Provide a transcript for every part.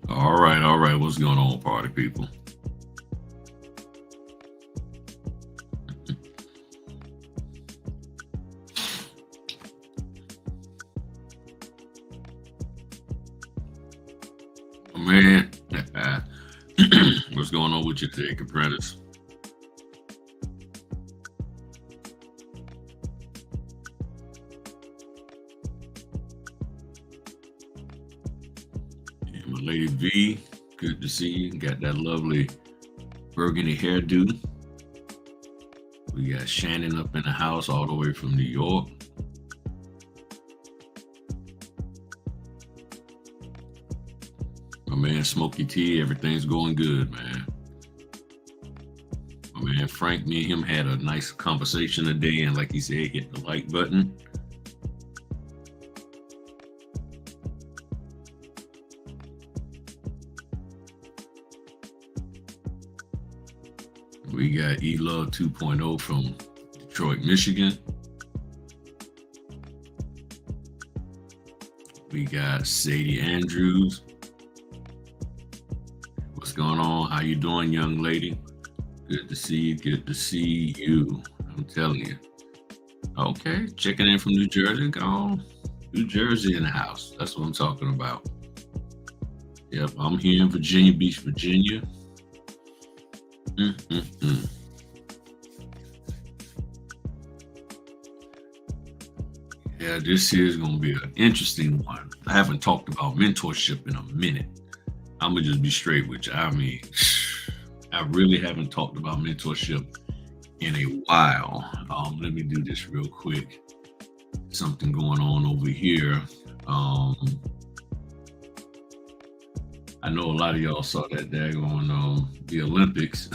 All right, all right. What's going on, party people? Oh, man, what's going on with you today, apprentice? And my lady V, good to see you. Got that lovely burgundy hairdo. We got Shannon up in the house all the way from New York. My man Smokey T, everything's going good, man. My man Frank, me and him had a nice conversation today, and like he said, hit the like button. We got E Love 2.0 from Detroit, Michigan. We got Sadie Andrews. What's going on? How you doing, young lady? Good to see you. Good to see you. I'm telling you. Okay, checking in from New Jersey. Go on. New Jersey in the house. That's what I'm talking about. Yep, I'm here in Virginia Beach, Virginia. Mm-mm-mm. Yeah, this here is gonna be an interesting one. I haven't talked about mentorship in a minute. I'm gonna just be straight with you. I mean, I really haven't talked about mentorship in a while. Let me do this real quick. Something going on over here. Um, I know a lot of y'all saw that daggone the Olympics,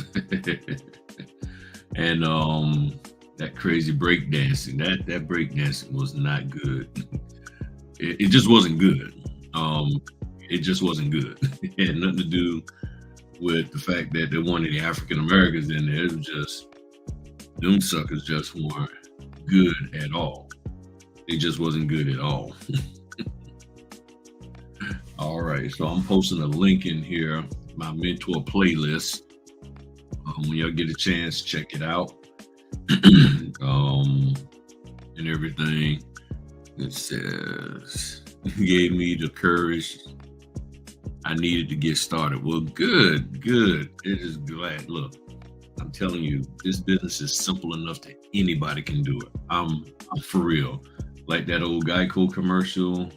and that crazy breakdancing. That breakdancing was not good. It just wasn't good. Um, it just wasn't good. It had nothing to do with the fact that there weren't any African Americans in there. It was just them suckers just weren't good at all. It just wasn't good at all. All right, so I'm posting a link in here, my mentor playlist. When y'all get a chance, check it out. um, and everything. It says, gave me the courage I needed to get started. Well, good, good. It is glad. Look, I'm telling you, this business is simple enough that anybody can do it. I'm for real. Like that old Geico commercial.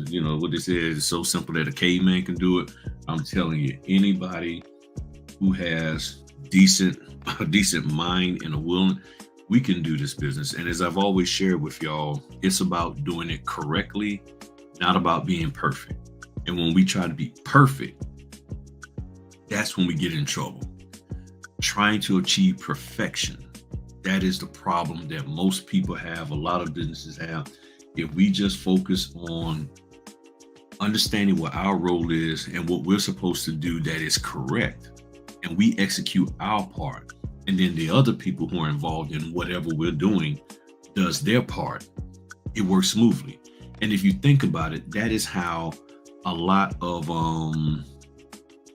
You know what they say is so simple that a caveman can do it. I'm telling you, anybody who has decent a decent mind and a will, we can do this business. And as I've always shared with y'all, it's about doing it correctly, not about being perfect. And when we try to be perfect, that's when we get in trouble. Trying to achieve perfection, that is the problem that most people have, a lot of businesses have. If we just focus on understanding what our role is and what we're supposed to do that is correct, and we execute our part, and then the other people who are involved in whatever we're doing does their part, it works smoothly. And if you think about it, that is how a lot of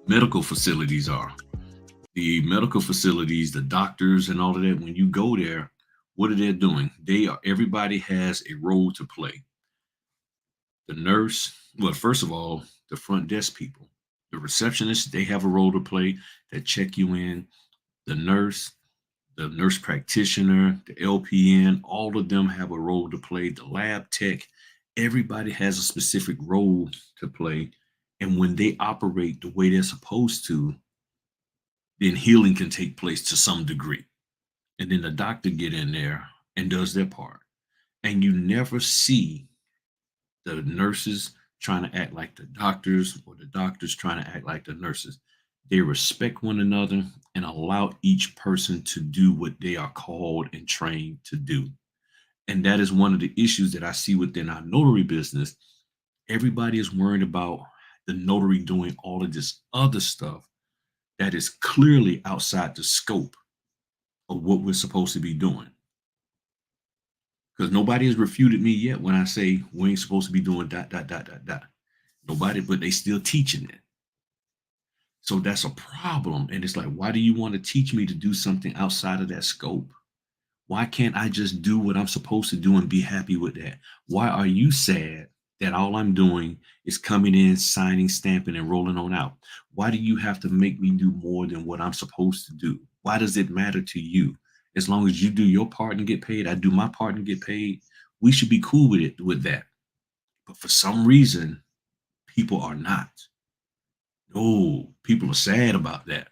medical facilities are. The medical facilities, the doctors, and all of that. When you go there, what are they doing? They are. Everybody has a role to play. The nurse, well, first of all, the front desk people, the receptionists, they have a role to play that check you in. The the nurse practitioner, the LPN, all of them have a role to play. The lab tech, everybody has a specific role to play. And when they operate the way they're supposed to, then healing can take place to some degree. And then the doctor get in there and does their part. And you never see the nurses trying to act like the doctors or the doctors trying to act like the nurses. They respect one another and allow each person to do what they are called and trained to do. And that is one of the issues that I see within our notary business. Everybody is worried about the notary doing all of this other stuff that is clearly outside the scope of what we're supposed to be doing. Because nobody has refuted me yet when I say we ain't supposed to be doing dot dot dot dot dot. Nobody, but they still teaching it. So that's a problem. And it's like, why do you want to teach me to do something outside of that scope? Why can't I just do what I'm supposed to do and be happy with that? Why are you sad that all I'm doing is coming in, signing, stamping, and rolling on out? Why do you have to make me do more than what I'm supposed to do? Why does it matter to you? As long as you do your part and get paid, I do my part and get paid. We should be cool with it, with that. But for some reason, people are not. No, people are sad about that.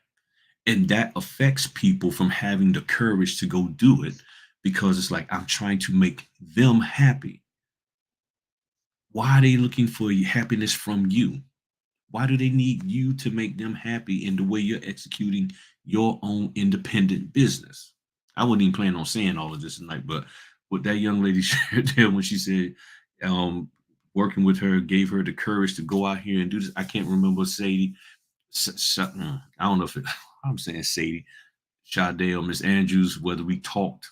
And that affects people from having the courage to go do it because it's like, I'm trying to make them happy. Why are they looking for happiness from you? Why do they need you to make them happy in the way you're executing your own independent business? I wasn't even planning on saying all of this tonight, but what that young lady shared there when she said, um, working with her gave her the courage to go out here and do this. I can't remember Sadie. I don't know if it, I'm saying Sadie, Sade or Miss Andrews, whether we talked,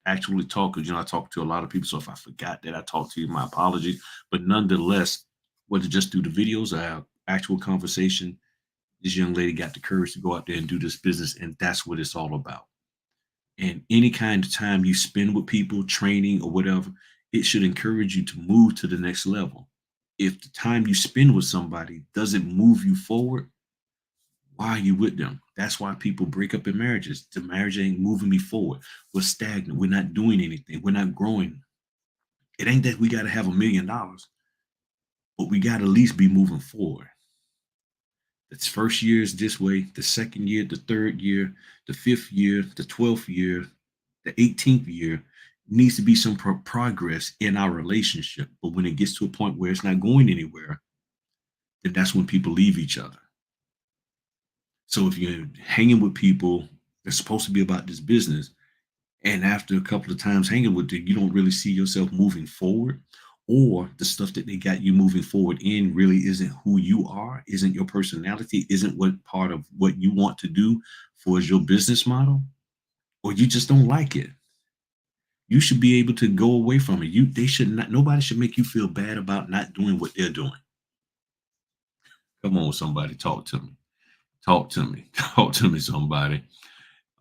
actually talked, because I talked to a lot of people. So if I forgot that I talked to you, my apologies. But nonetheless, whether just through the videos or our actual conversation, this young lady got the courage to go out there and do this business. And that's what it's all about. And any kind of time you spend with people, training or whatever, it should encourage you to move to the next level. If the time you spend with somebody doesn't move you forward, why are you with them? That's why people break up in marriages. The marriage ain't moving me forward. We're stagnant. We're not doing anything. We're not growing. It ain't that we got to have $1 million, but we got to at least be moving forward. The first year is this way. The second year, the third year, the fifth year, the 12th year, the 18th year needs to be some progress in our relationship. But when it gets to a point where it's not going anywhere, then that's when people leave each other. So if you're hanging with people that's supposed to be about this business, and after a couple of times hanging with them, you don't really see yourself moving forward, or the stuff that they got you moving forward in really isn't who you are, isn't your personality, isn't what part of what you want to do for your business model, or you just don't like it. You should be able to go away from it. They should not, nobody should make you feel bad about not doing what they're doing. Come on, somebody, talk to me. Talk to me. Talk to me, somebody.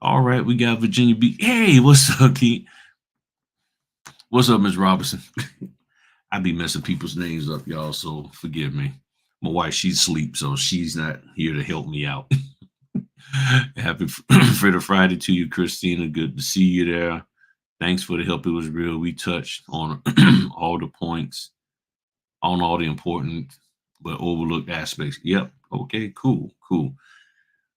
All right, we got Virginia B. Hey, what's up, Keith? What's up, Miss Robinson? I be messing people's names up, y'all, so forgive me. My wife, she's asleep, so she's not here to help me out. Happy Fritter Friday to you, Christina. Good to see you there. Thanks for the help. It was real. We touched on all the points, on all the important but overlooked aspects. Yep. Okay, cool, cool.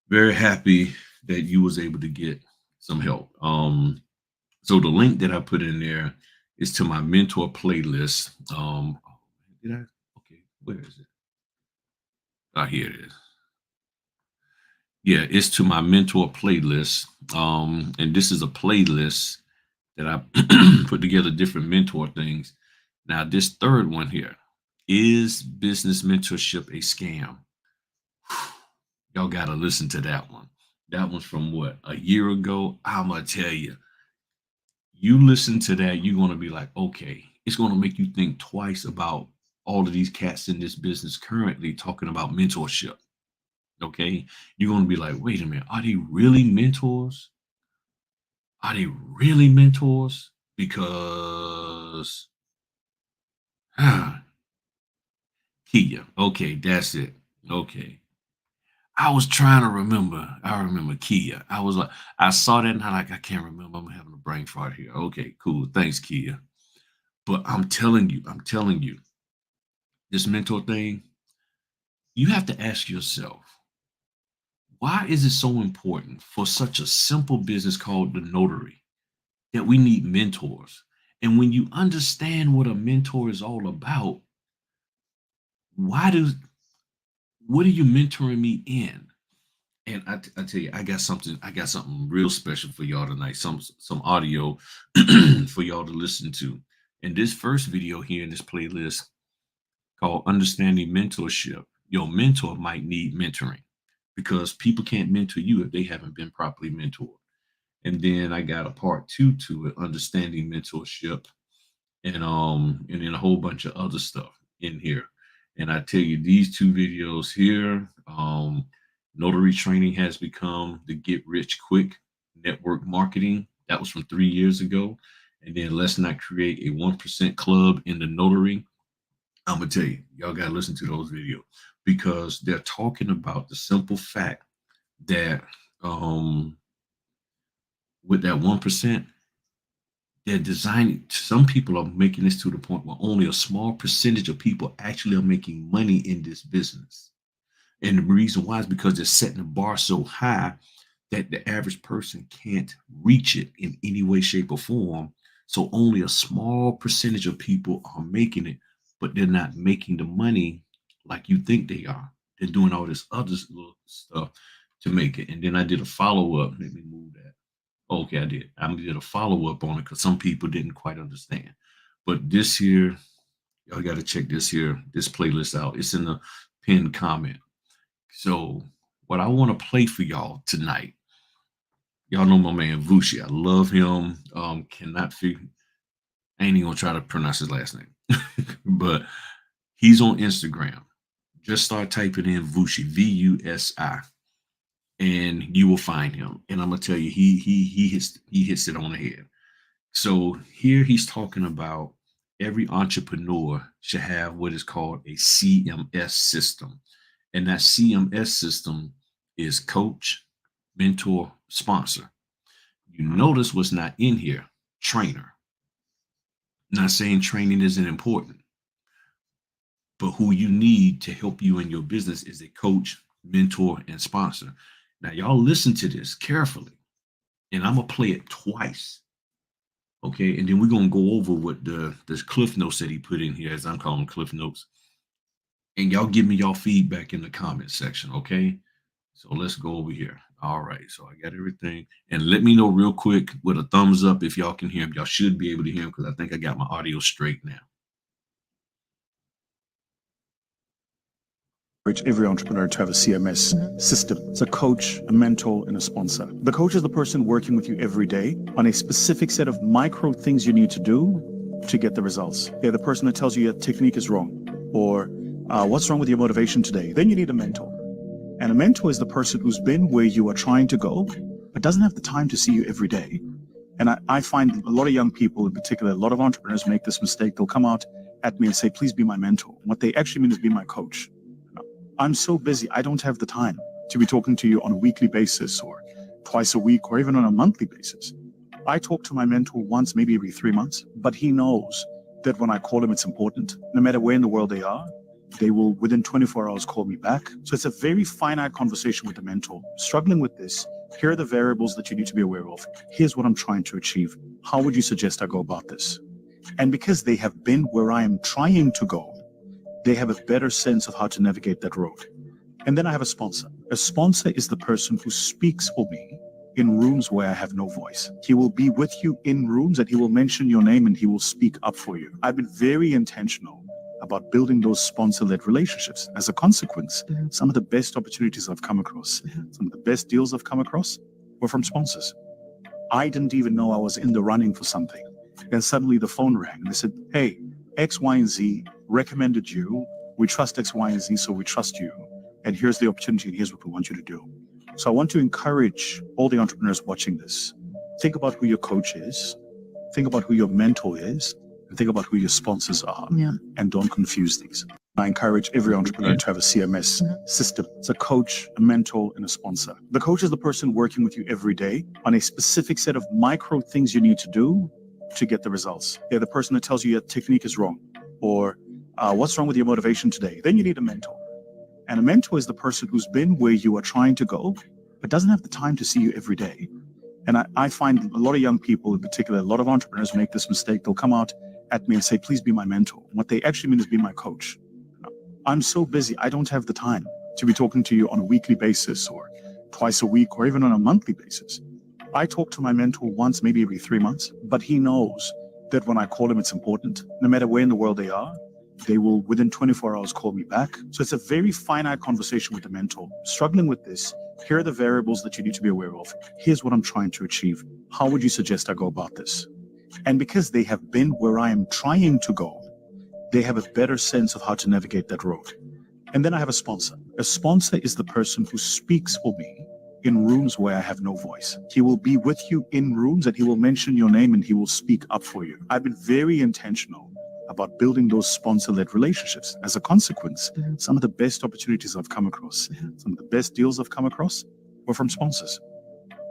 Very happy that you was able to get some help. So the link that I put in there is to my mentor playlist. Did I? Okay, where is it? Ah, here it is. Yeah, it's to my mentor playlist. And this is a playlist that I put together different mentor things. Now, this third one here is business mentorship a scam? Y'all got to listen to that one. That one's from what, a year ago? I'm gonna tell you, you listen to that, you're gonna be like, okay, it's gonna make you think twice about all of these cats in this business currently talking about mentorship. Okay, you're gonna be like, wait a minute, are they really mentors? Are they really mentors? Because Kia, okay, that's it. Okay, I was trying to remember. I remember Kia. I was like, I saw that and I like, I can't remember. I'm having a brain fart here. Okay, cool. Thanks, Kia. But I'm telling you, this mentor thing, you have to ask yourself, why is it so important for such a simple business called the notary that we need mentors? And when you understand what a mentor is all about, why does what are you mentoring me in? And I tell you, I got something real special for y'all tonight. Some audio for y'all to listen to. In this first video here in this playlist called Understanding Mentorship, your mentor might need mentoring because people can't mentor you if they haven't been properly mentored. And then I got a part two to it, Understanding Mentorship, and then a whole bunch of other stuff in here. And I tell you, these two videos here, Notary training has become the get rich quick network marketing. That was from 3 years ago. And then let's not create a 1% club in the notary. I'm gonna tell you, y'all gotta listen to those videos because they're talking about the simple fact that with that 1%, they're designing. Some people are making this to the point where only a small percentage of people actually are making money in this business. And the reason why is because they're setting the bar so high that the average person can't reach it in any way, shape, or form. So only a small percentage of people are making it, but they're not making the money like you think they are. They're doing all this other little stuff to make it. And then I did a follow up. Let me move that. Okay, I did. I did a follow up on it because some people didn't quite understand. But this here, y'all got to check this playlist out. It's in the pinned comment. So, what I want to play for y'all tonight, y'all know my man Vushi. I love him. Cannot figure. I ain't even gonna try to pronounce his last name, but he's on Instagram. Just start typing in Vushi, Vusi, and you will find him. And I'm gonna tell you, he hits it on the head. So here he's talking about every entrepreneur should have what is called a CMS system. And that CMS system is coach, mentor, sponsor. You notice what's not in here, trainer. Not saying training isn't important, but who you need to help you in your business is a coach, mentor, and sponsor. Now, y'all listen to this carefully, and I'm going to play it twice. Okay, and then we're gonna go over what the cliff notes that he put in here, as I'm calling cliff notes, and y'all give me y'all feedback in the comment section. Okay, so let's go over here. All right, so I got everything, and let me know real quick with a thumbs up if y'all can hear him. Y'all should be able to hear him because I think I got my audio straight now. Encourage every entrepreneur to have a CMS system. It's a coach, a mentor, and a sponsor. The coach is the person working with you every day on a specific set of micro things you need to do to get the results. They're the person that tells you your technique is wrong, or what's wrong with your motivation today. Then you need a mentor. And a mentor is the person who's been where you are trying to go, but doesn't have the time to see you every day. And I find a lot of young people, in particular, a lot of entrepreneurs make this mistake. They'll come out at me and say, please be my mentor. What they actually mean is be my coach. I'm so busy, I don't have the time to be talking to you on a weekly basis or twice a week or even on a monthly basis. I talk to my mentor once, maybe every 3 months, but he knows that when I call him, it's important. No matter where in the world they are, they will, within 24 hours, call me back. So it's a very finite conversation with the mentor. Struggling with this, here are the variables that you need to be aware of. Here's what I'm trying to achieve. How would you suggest I go about this? And because they have been where I am trying to go, they have a better sense of how to navigate that road. And then I have a sponsor. A sponsor is the person who speaks for me in rooms where I have no voice. He will be with you in rooms and he will mention your name and he will speak up for you. I've been very intentional about building those sponsor-led relationships. As a consequence, some of the best opportunities I've come across, some of the best deals I've come across were from sponsors. I didn't even know I was in the running for something. Then suddenly the phone rang and they said, hey, X, Y, and Z recommended you. We trust X, Y, and Z, so we trust you. And here's the opportunity, and here's what we want you to do. So I want to encourage all the entrepreneurs watching this. Think about who your coach is. Think about who your mentor is. And think about who your sponsors are. Yeah. And don't confuse these. I encourage every entrepreneur to have a CMS system. It's a coach, a mentor, and a sponsor. The coach is the person working with you every day on a specific set of micro things you need to do to get the results. They're the person that tells you your technique is wrong, or what's wrong with your motivation today. Then you need a mentor. And a mentor is the person who's been where you are trying to go, but doesn't have the time to see you every day. And I find a lot of young people, in particular, a lot of entrepreneurs make this mistake. They'll come out at me and say, please be my mentor. What they actually mean is be my coach. I'm so busy, I don't have the time to be talking to you on a weekly basis or twice a week or even on a monthly basis. I talk to my mentor once, maybe every 3 months, but he knows that when I call him, it's important. No matter where in the world they are, they will, within 24 hours, call me back. So it's a very finite conversation with the mentor. Struggling with this, here are the variables that you need to be aware of. Here's what I'm trying to achieve. How would you suggest I go about this? And because they have been where I am trying to go, they have a better sense of how to navigate that road. And then I have a sponsor. A sponsor is the person who speaks for me in rooms where I have no voice. He will be with you in rooms and he will mention your name and he will speak up for you. I've been very intentional about building those sponsor-led relationships. As a consequence, some of the best opportunities I've come across, some of the best deals I've come across were from sponsors.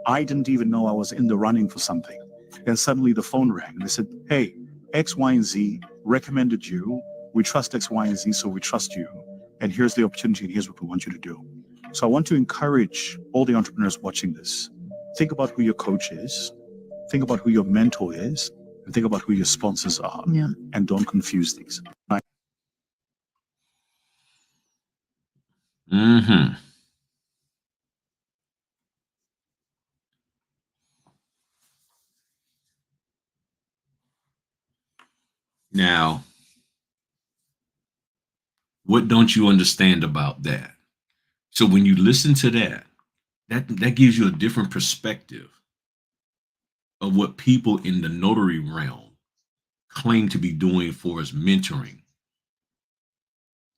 I didn't even know I was in the running for something. Then suddenly the phone rang and they said, hey, X, Y, and Z recommended you. We trust X, Y, and Z, so we trust you. And here's the opportunity and here's what we want you to do. So I want to encourage all the entrepreneurs watching this. Think about who your coach is. Think about who your mentor is. And think about who your sponsors are. Yeah. And don't confuse these. Mm-hmm. Now, what don't you understand about that? So when you listen to that gives you a different perspective of what people in the notary realm claim to be doing for as mentoring.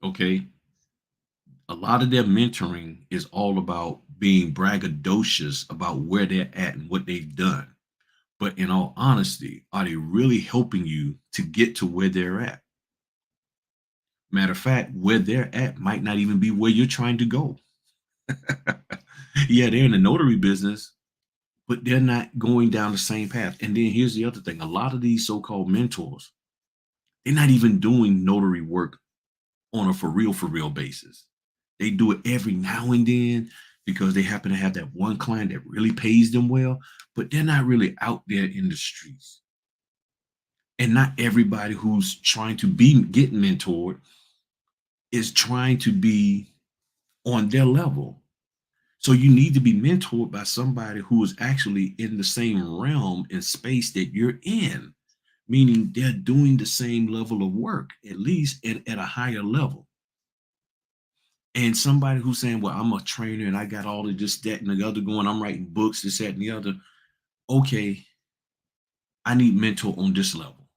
Okay. A lot of their mentoring is all about being braggadocious about where they're at and what they've done. But in all honesty, are they really helping you to get to where they're at? Matter of fact, where they're at might not even be where you're trying to go. Yeah, they're in the notary business, but they're not going down the same path. And then here's the other thing: a lot of these so-called mentors, they're not even doing notary work on a for real basis. They do it every now and then because they happen to have that one client that really pays them well, but they're not really out there in the streets. And not everybody who's trying to get mentored is trying to be on their level. So you need to be mentored by somebody who is actually in the same realm and space that you're in, meaning they're doing the same level of work, at least at a higher level. And somebody who's saying, well, I'm a trainer and I got all of this, that, and the other going, I'm writing books, this, that, and the other. Okay, I need mentor on this level.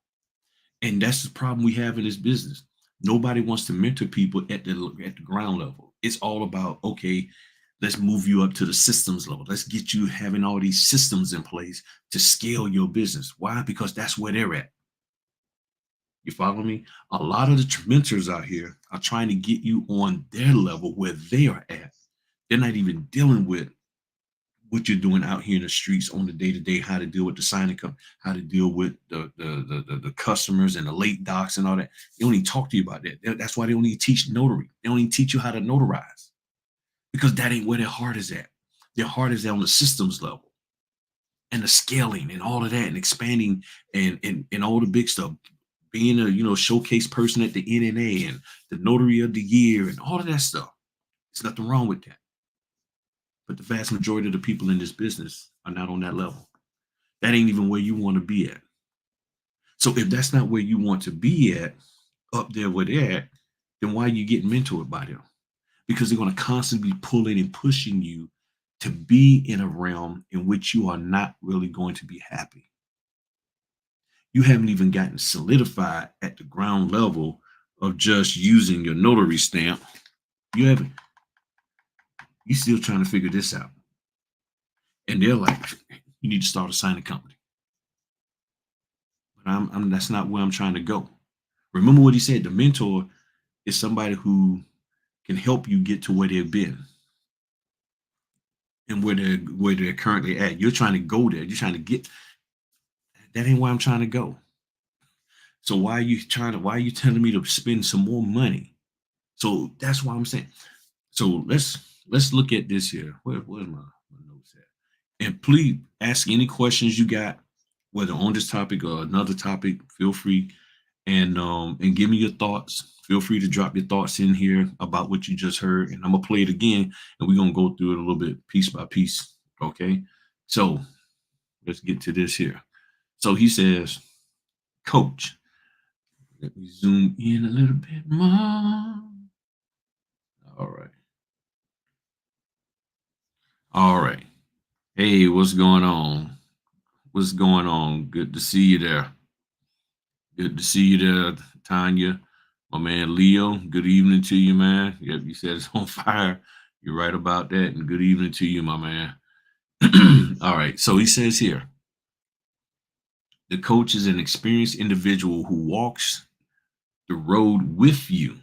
And that's the problem we have in this business. Nobody wants to mentor people at the ground level. It's all about, okay, let's move you up to the systems level. Let's get you having all these systems in place to scale your business. Why? Because that's where they're at. You follow me? A lot of the mentors out here are trying to get you on their level where they are at. They're not even dealing with what you're doing out here in the streets on the day-to-day, how to deal with the signing company, how to deal with the customers and the late docs and all that. They don't even talk to you about that. That's why they don't even teach notary. They don't even teach you how to notarize because that ain't where their heart is at. Their heart is on the systems level and the scaling and all of that and expanding and all the big stuff. Being a showcase person at the NNA and the notary of the year and all of that stuff. There's nothing wrong with that. But the vast majority of the people in this business are not on that level. That ain't even where you want to be at. So if that's not where you want to be at, up there where they're at, then why are you getting mentored by them? Because they're going to constantly be pulling and pushing you to be in a realm in which you are not really going to be happy. You haven't even gotten solidified at the ground level of just using your notary stamp. You haven't. You're still trying to figure this out. And they're like, you need to start a signing company. But that's not where I'm trying to go. Remember what he said, the mentor is somebody who can help you get to where they've been and where they're currently at. You're trying to go there. You're trying to get that ain't where I'm trying to go. So why are you telling me to spend some more money? So that's why I'm saying. So let's look at this here. Where's my notes at? And please ask any questions you got, whether on this topic or another topic. Feel free and give me your thoughts. Feel free to drop your thoughts in here about what you just heard, and I'm gonna play it again, and we're gonna go through it a little bit piece by piece. Okay, so let's get to this here. So he says, Coach. Let me zoom in a little bit more. All right. All right. Hey, what's going on? What's going on? Good to see you there. Good to see you there, Tanya. My man Leo, good evening to you, man. Yep, you said it's on fire. You're right about that. And good evening to you, my man. All right. So he says here the coach is an experienced individual who walks the road with you,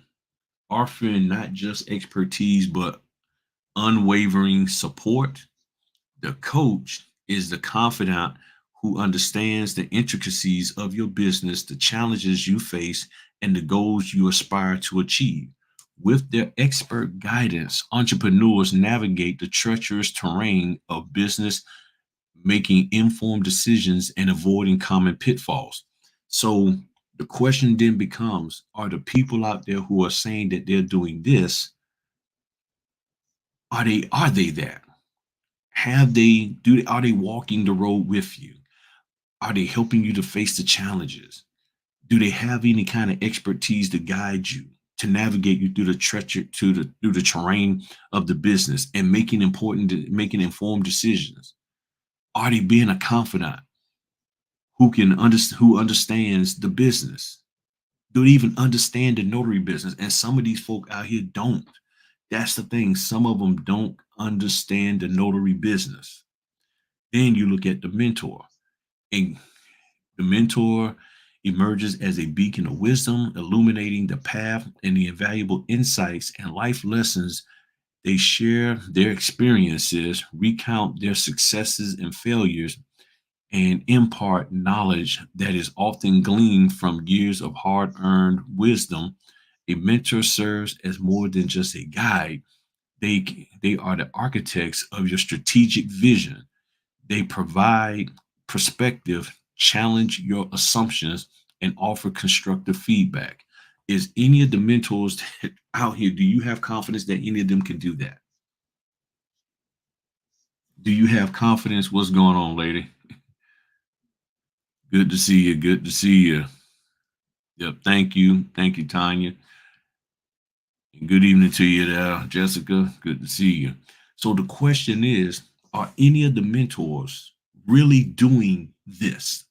offering not just expertise, but unwavering support. The coach is the confidant who understands the intricacies of your business, the challenges you face, and the goals you aspire to achieve. With their expert guidance, entrepreneurs navigate the treacherous terrain of business, making informed decisions and avoiding common pitfalls. So the question then becomes, are the people out there who are saying that they're doing this, are they that? Are they walking the road with you? Are they helping you to face the challenges? Do they have any kind of expertise to guide you, to navigate you through the through the terrain of the business and making informed decisions? Are they being a confidant who understands the business? Do they even understand the notary business? And some of these folk out here don't. That's the thing. Some of them don't understand the notary business. Then you look at the mentor. And the mentor emerges as a beacon of wisdom, illuminating the path and the invaluable insights and life lessons. They share their experiences, recount their successes and failures, and impart knowledge that is often gleaned from years of hard earned wisdom. A mentor serves as more than just a guide, they are the architects of your strategic vision. They provide perspective, challenge your assumptions, and offer constructive feedback. Is any of the mentors out here, do you have confidence that any of them can do that? Do you have confidence? What's going on, lady? Good to see you. Good to see you. Yep. Thank you. Thank you, Tanya. And good evening to you there, Jessica. Good to see you. So the question is, are any of the mentors really doing this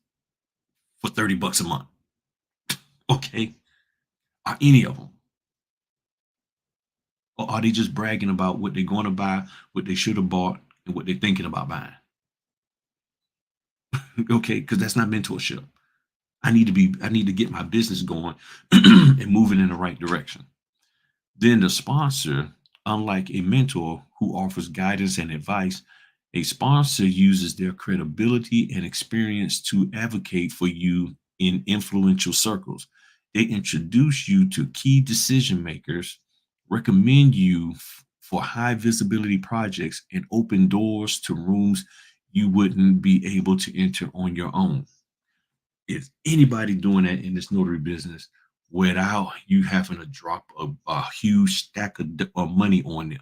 for 30 bucks a month? Okay. Are any of them? Or are they just bragging about what they're going to buy, what they should have bought, and what they're thinking about buying? Okay, because that's not mentorship. I need to get my business going and moving in the right direction. Then the sponsor, unlike a mentor who offers guidance and advice, a sponsor uses their credibility and experience to advocate for you in influential circles. They introduce you to key decision makers, recommend you for high visibility projects, and open doors to rooms you wouldn't be able to enter on your own. Is anybody doing that in this notary business without you having to drop a huge stack of money on them?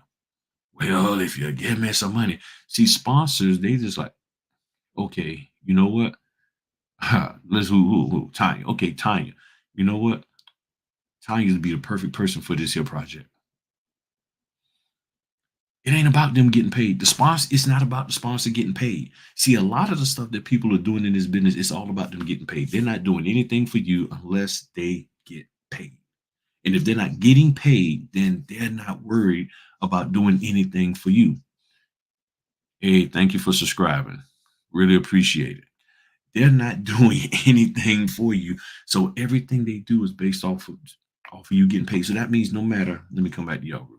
Well, if you give me some money, see, sponsors, they just like, okay, you know what? Let's who Tanya. Okay, Tanya. You know what? Tanya would be the perfect person for this here project. It ain't about them getting paid. The sponsor, it's not about the sponsor getting paid. See, a lot of the stuff that people are doing in this business, it's all about them getting paid. They're not doing anything for you unless they get paid. And if they're not getting paid, then they're not worried about doing anything for you. Hey, thank you for subscribing. Really appreciate it. They're not doing anything for you. So everything they do is based off of you getting paid. So that means no matter, let me come back to y'all real quick.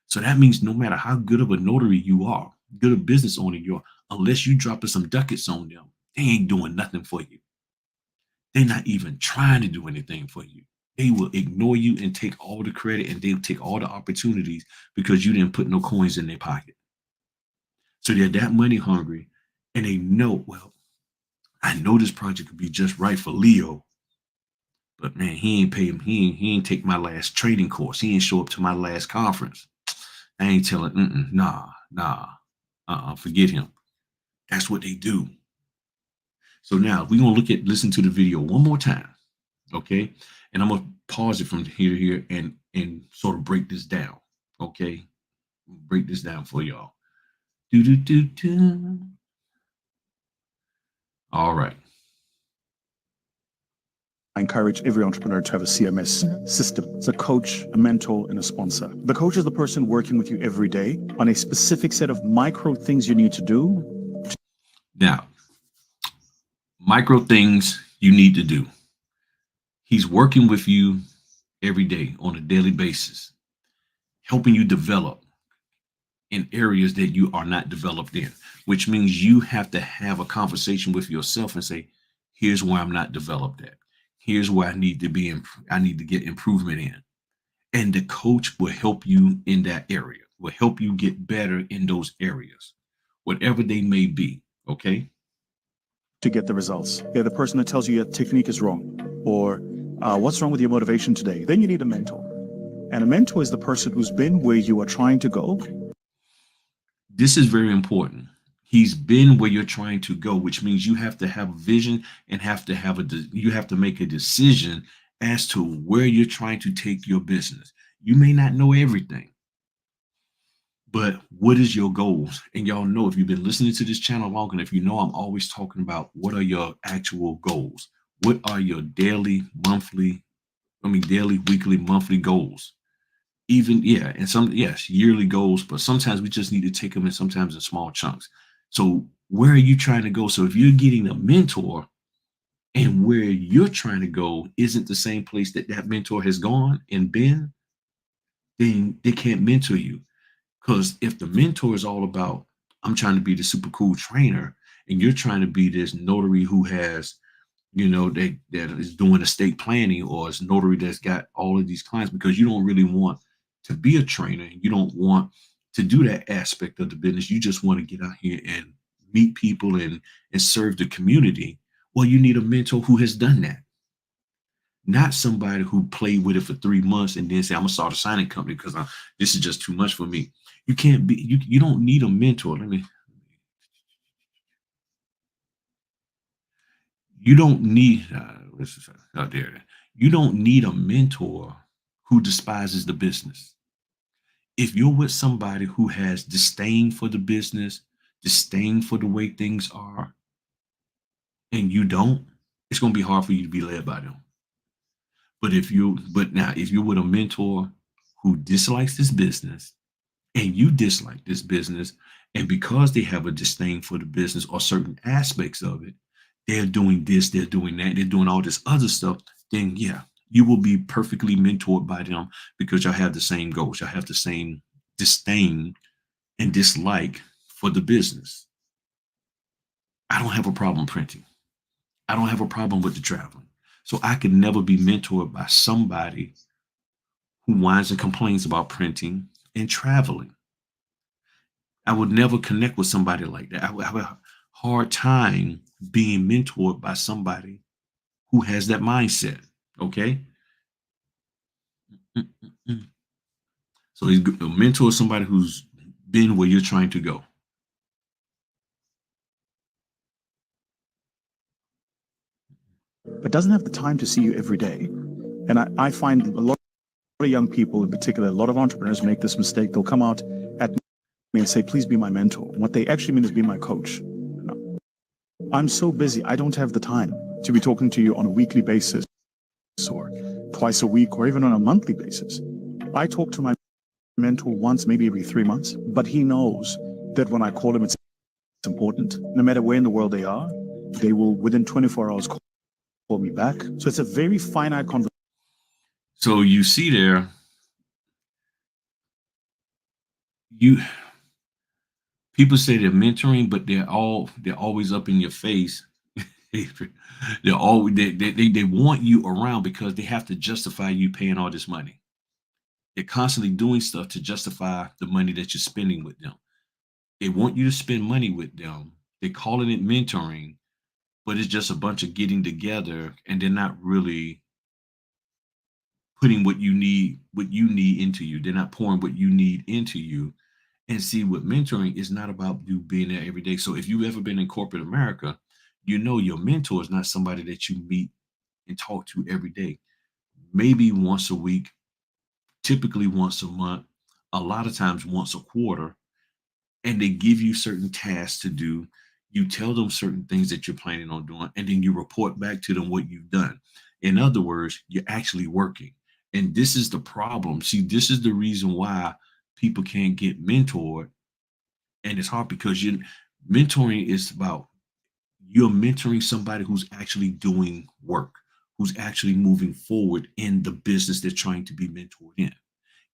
So that means no matter how good of a notary you are, good a business owner you are, unless you dropping some ducats on them, they ain't doing nothing for you. They're not even trying to do anything for you. They will ignore you and take all the credit and they'll take all the opportunities because you didn't put no coins in their pocket. So they're that money hungry and they know, well, I know this project could be just right for Leo, but man, he ain't pay him. He ain't take my last training course. He ain't show up to my last conference. I ain't telling, nah, forget him. That's what they do. So now we're gonna listen to the video one more time, okay? And I'm gonna pause it from here to here and sort of break this down, okay? Break this down for y'all. Do do do do. All right. I encourage every entrepreneur to have a CMS system. It's a coach, a mentor, and a sponsor. The coach is the person working with you every day on a specific set of micro things you need to do. Now, micro things you need to do. He's working with you every day on a daily basis, helping you develop in areas that you are not developed in, which means you have to have a conversation with yourself and say, here's where I'm not developed at. Here's where I need to be, I need to get improvement in. And the coach will help you in that area, will help you get better in those areas, whatever they may be. Okay. To get the results. They're the person that tells you your technique is wrong, or what's wrong with your motivation today. Then you need a mentor. And a mentor is the person who's been where you are trying to go. This is very important. He's been where you're trying to go, which means you have to have a vision and you have to make a decision as to where you're trying to take your business. You may not know everything, but what is your goals? And y'all know, if you've been listening to this channel long enough, you know I'm always talking about what are your actual goals? What are your daily, weekly, monthly goals? Even, yeah, and some, yes, yearly goals, but sometimes we just need to take them in sometimes in small chunks. So where are you trying to go? So if you're getting a mentor and where you're trying to go isn't the same place that that mentor has gone and been, then they can't mentor you. Because if the mentor is all about, I'm trying to be the super cool trainer, and you're trying to be this notary who has, that is doing estate planning, or is notary that's got all of these clients, because you don't really want to be a trainer. You don't want to do that aspect of the business. You just want to get out here and meet people and serve the community. Well, you need a mentor who has done that, not somebody who played with it for 3 months and then say, I'm gonna start a signing company because this is just too much for me. You can't be, you don't need a mentor. You don't need, this is out there. You don't need a mentor who despises the business. If you're with somebody who has disdain for the business, disdain for the way things are, and you don't, it's going to be hard for you to be led by them. If you're with a mentor who dislikes this business and you dislike this business, and because they have a disdain for the business or certain aspects of it, they're doing this, they're doing that, they're doing all this other stuff, then yeah, you will be perfectly mentored by them because y'all have the same goals. Y'all have the same disdain and dislike for the business. I don't have a problem printing. I don't have a problem with the traveling. So I could never be mentored by somebody who whines and complains about printing and traveling. I would never connect with somebody like that. I would have a hard time being mentored by somebody who has that mindset. Okay. Mm-mm-mm. So he's a mentor, somebody who's been where you're trying to go. But doesn't have the time to see you every day. And I find a lot of young people in particular, a lot of entrepreneurs make this mistake. They'll come out at me and say, please be my mentor. And what they actually mean is be my coach. No. I'm so busy, I don't have the time to be talking to you on a weekly basis or twice a week or even on a monthly basis. I talk to my mentor once, maybe every 3 months, but he knows that when I call him, it's important. No matter where in the world they are, they will within 24 hours call me back. So it's a very finite conversation. So you see there, people say they're mentoring, but they're always up in your face. They're always they want you around because they have to justify you paying all this money. They're constantly doing stuff to justify the money that you're spending with them. They want you to spend money with them. They're calling it mentoring, but it's just a bunch of getting together, and they're not really putting what you need into you. They're not pouring what you need into you. And see, with mentoring, is not about you being there every day. So if you've ever been in corporate America, you know your mentor is not somebody that you meet and talk to every day. Maybe once a week, typically once a month, a lot of times once a quarter, and they give you certain tasks to do. You tell them certain things that you're planning on doing, and then you report back to them what you've done. In other words, you're actually working. And this is the problem. See, this is the reason why people can't get mentored. And it's hard because mentoring is about you're mentoring somebody who's actually doing work, who's actually moving forward in the business they're trying to be mentored in.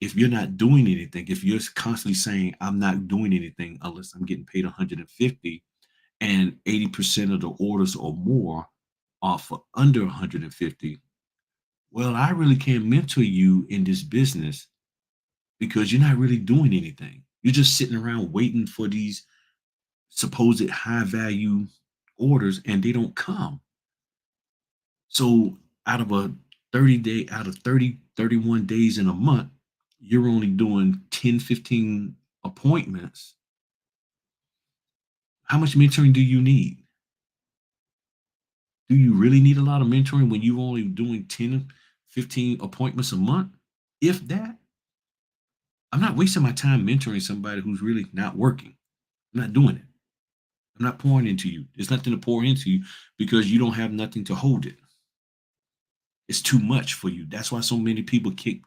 If you're not doing anything, if you're constantly saying, I'm not doing anything unless I'm getting paid 150 and 80% of the orders or more are for under 150, well, I really can't mentor you in this business because you're not really doing anything. You're just sitting around waiting for these supposed high value orders and they don't come. So out of a 31 days in a month, you're only doing 10, 15 appointments. How much mentoring do you need? Do you really need a lot of mentoring when you're only doing 10, 15 appointments a month? If that, I'm not wasting my time mentoring somebody who's really not working. I'm not doing it. I'm not pouring into you. There's nothing to pour into you because you don't have nothing to hold it. It's too much for you. That's why so many people kick.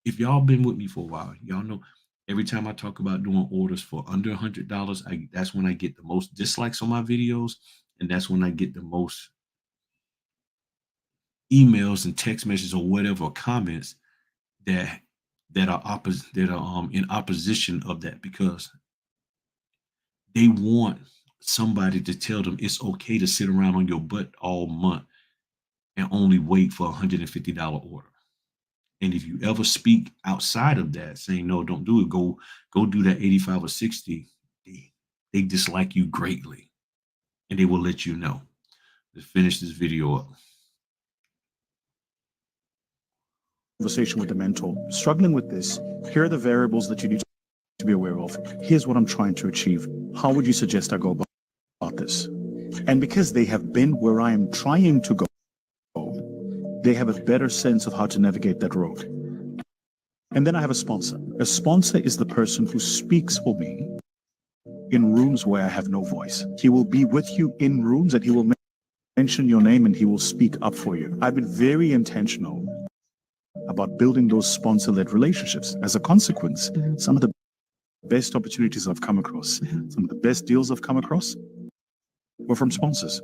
If y'all been with me for a while, y'all know every time I talk about doing orders for under $100, that's when I get the most dislikes on my videos, and that's when I get the most emails and text messages or whatever comments that that are in opposition of that because they want somebody to tell them it's okay to sit around on your butt all month and only wait for $150 order. And if you ever speak outside of that, saying no, don't do it, go do that 85 or 60, they dislike you greatly, and they will let you know. Let's finish this video up. Conversation with the mentor. Struggling with this, here are the variables that you need to be aware of. Here's what I'm trying to achieve. How would you suggest I go about this? And because they have been where I am trying to go, they have a better sense of how to navigate that road. And then I have a sponsor. A sponsor is the person who speaks for me in rooms where I have no voice. He will be with you in rooms and he will mention your name and he will speak up for you. I've been very intentional about building those sponsor-led relationships. As a consequence, some of the best opportunities I've come across, some of the best deals I've come across were from sponsors.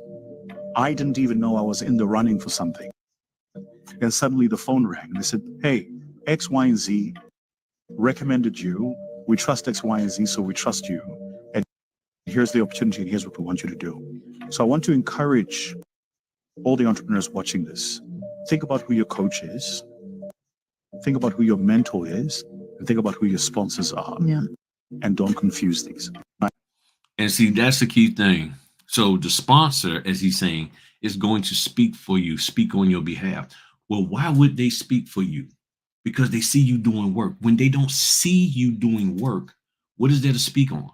I didn't even know I was in the running for something. And suddenly the phone rang and they said, hey, X, Y, and Z recommended you. We trust X, Y, and Z, so we trust you. And here's the opportunity and here's what we want you to do. So I want to encourage all the entrepreneurs watching this. Think about who your coach is. Think about who your mentor is. And think about who your sponsors are. Yeah. And don't confuse these. And see, that's the key thing. So the sponsor, as he's saying, is going to speak for you, speak on your behalf. Well, why would they speak for you? Because they see you doing work. When they don't see you doing work, what is there to speak on?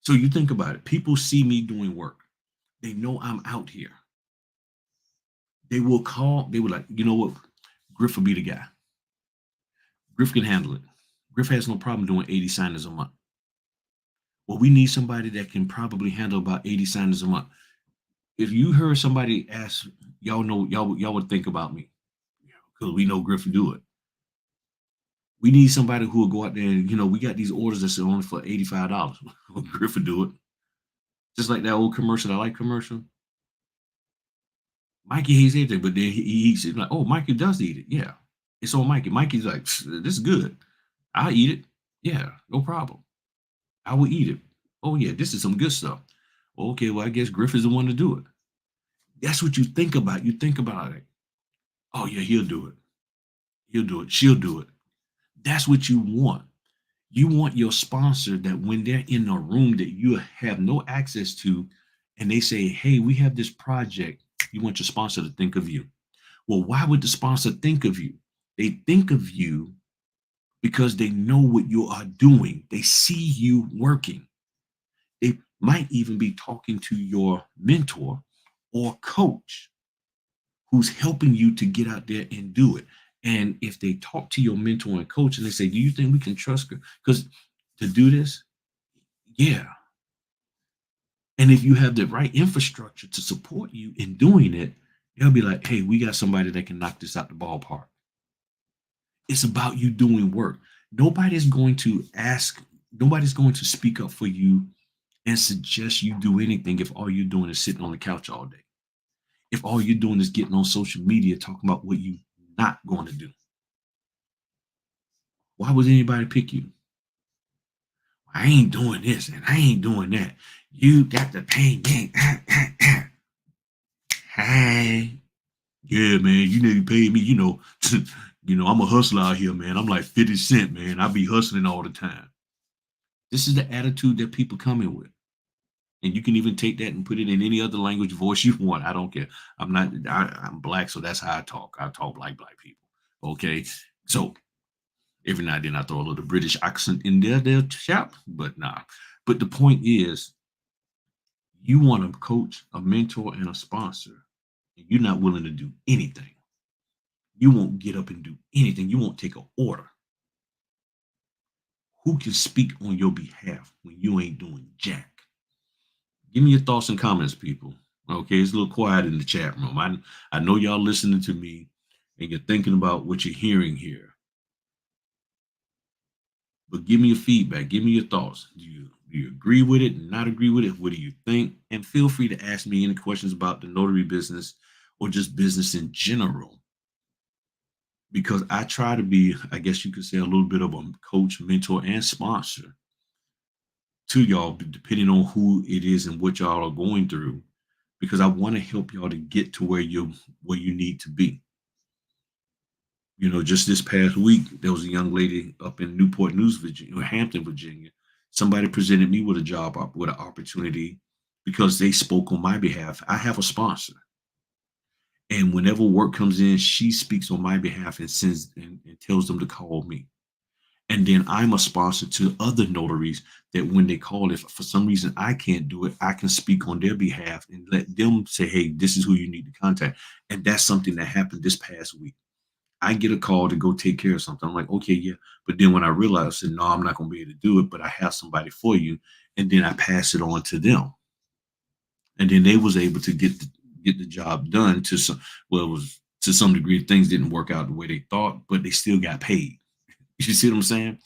So you think about it. People see me doing work. They know I'm out here. They will call, they will like, you know what? Griff will be the guy. Griff can handle it. Griff has no problem doing 80 signers a month. Well, we need somebody that can probably handle about 80 signers a month. If you heard somebody ask, y'all know, y'all would think about me because we know Griff will do it. We need somebody who will go out there and, we got these orders that's only for $85. Griff will do it. Just like that old commercial, I like commercial. Mikey hates everything, but then he eats it. Like, oh, Mikey does eat it. Yeah. It's on Mikey. Mikey's like, this is good. I'll eat it. Yeah, no problem. I will eat it. Oh, yeah, this is some good stuff. Okay, well, I guess Griff is the one to do it. That's what you think about. You think about it. Oh, yeah, he'll do it. He'll do it. She'll do it. That's what you want. You want your sponsor that when they're in a room that you have no access to, and they say, hey, we have this project, you want your sponsor to think of you. Well, why would the sponsor think of you? They think of you because they know what you are doing. They see you working. They might even be talking to your mentor or coach who's helping you to get out there and do it. And if they talk to your mentor and coach and they say, do you think we can trust her? Because to do this, yeah. And if you have the right infrastructure to support you in doing it, They'll be like, hey, we got somebody that can knock this out the ballpark. It's about you doing work. Nobody's going to ask, nobody's going to speak up for you and suggest you do anything if all you're doing is sitting on the couch all day. If all you're doing is getting on social media talking about what you're not going to do. Why would anybody pick you? I ain't doing this and I ain't doing that. You got to pay me. Hey, yeah, man, you need to pay me. I'm a hustler out here, man. I'm like 50 Cent, man. I be hustling all the time. This is the attitude that people come in with. And you can even take that and put it in any other language voice you want. I don't care. I'm black, so that's how I talk. I talk like black people. Okay. So every now and then I throw a little British accent in there, chap, but nah. But the point is, you want a coach, a mentor, and a sponsor, and you're not willing to do anything. You won't get up and do anything. You won't take an order. Who can speak on your behalf when you ain't doing jack? Give me your thoughts and comments, people. Okay, it's a little quiet in the chat room. I know y'all listening to me and you're thinking about what you're hearing here. But give me your feedback. Give me your thoughts. Do you agree with it? Not agree with it? What do you think? And feel free to ask me any questions about the notary business or just business in general. Because I try to be, I guess you could say, a little bit of a coach, mentor, and sponsor to y'all, depending on who it is and what y'all are going through. Because I want to help y'all to get to where you need to be. Just this past week, there was a young lady up in Newport News, Virginia, or Hampton, Virginia. Somebody presented me with a job, with an opportunity because they spoke on my behalf. I have a sponsor. And whenever work comes in, she speaks on my behalf and sends and tells them to call me. And then I'm a sponsor to other notaries that when they call, if for some reason I can't do it, I can speak on their behalf and let them say, hey, this is who you need to contact. And that's something that happened this past week. I get a call to go take care of something. I'm like, okay, yeah. But then when I realized, I said, no, I'm not going to be able to do it, but I have somebody for you. And then I pass it on to them. And then they was able to get the job done to some, well, it was to some degree, things didn't work out the way they thought, but they still got paid. You see what I'm saying?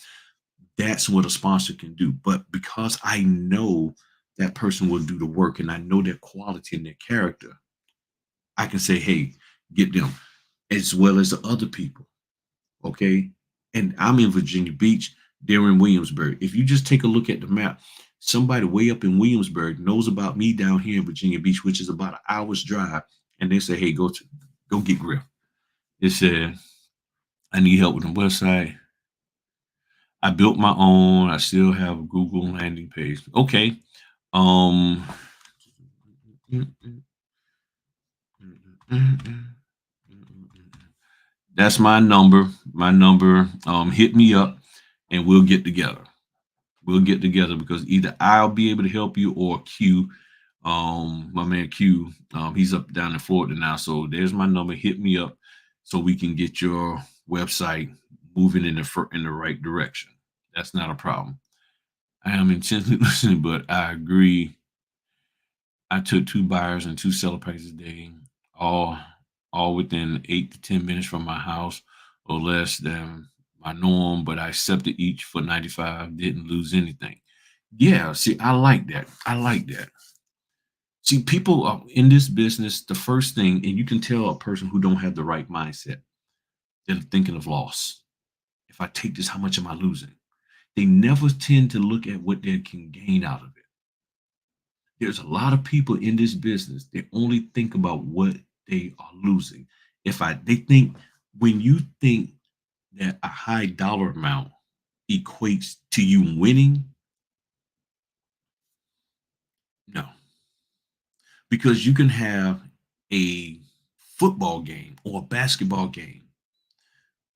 That's what a sponsor can do. But because I know that person will do the work and I know their quality and their character, I can say, hey, get them as well as the other people. Okay. And I'm in Virginia Beach, they're in Williamsburg. If you just take a look at the map, somebody way up in Williamsburg knows about me down here in Virginia Beach, which is about an hour's drive. And they say, hey, go get Griff. They said, I need help with the website. I built my own. I still have a Google landing page. Okay. Um that's my number. My number. Hit me up and we'll get together. We'll get together because either I'll be able to help you or Q, my man Q, he's up down in Florida now. So there's my number. Hit me up so we can get your website moving in the right direction. That's not a problem. I am intensely listening, but I agree. I took 2 buyers and 2 seller packages a day, all all within 8 to 10 minutes from my house or less than my norm, but I accepted each for 95, didn't lose anything. Yeah, see, I like that. I like that. See, people are in this business, the first thing, and you can tell a person who don't have the right mindset, they're thinking of loss. If I take this, how much am I losing? They never tend to look at what they can gain out of it. There's a lot of people in this business they only think about what they are losing. They think when you think that a high dollar amount equates to you winning, no, because you can have a football game or a basketball game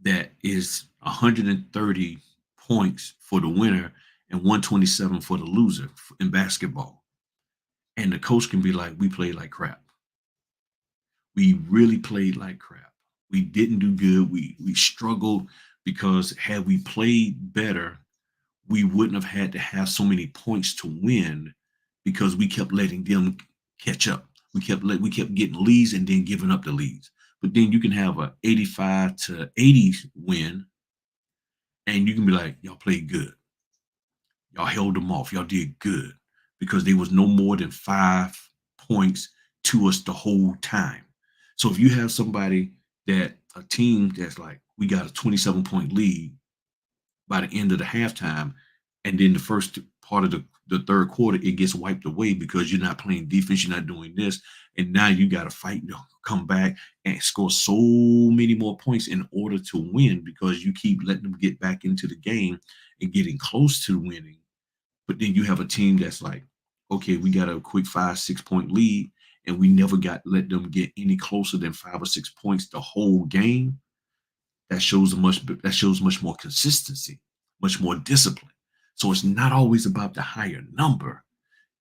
that is 130 points for the winner and 127 for the loser in basketball. And the coach can be like, we played like crap. We really played like crap. We didn't do good. We struggled because had we played better, we wouldn't have had to have so many points to win because we kept letting them catch up. We kept getting leads and then giving up the leads. But then you can have a 85 to 80 win, and you can be like, y'all played good. Y'all held them off. Y'all did good because there was no more than 5 points to us the whole time. So if you have somebody a team that's like, we got a 27-point lead by the end of the halftime, and then the first part of the third quarter, it gets wiped away because you're not playing defense, you're not doing this, and now you got to fight to come back and score so many more points in order to win because you keep letting them get back into the game and getting close to winning. But then you have a team that's like, okay, we got a quick 5-6 point lead, and we never got let them get any closer than 5 or 6 points the whole game. That shows much more consistency, much more discipline. So it's not always about the higher number.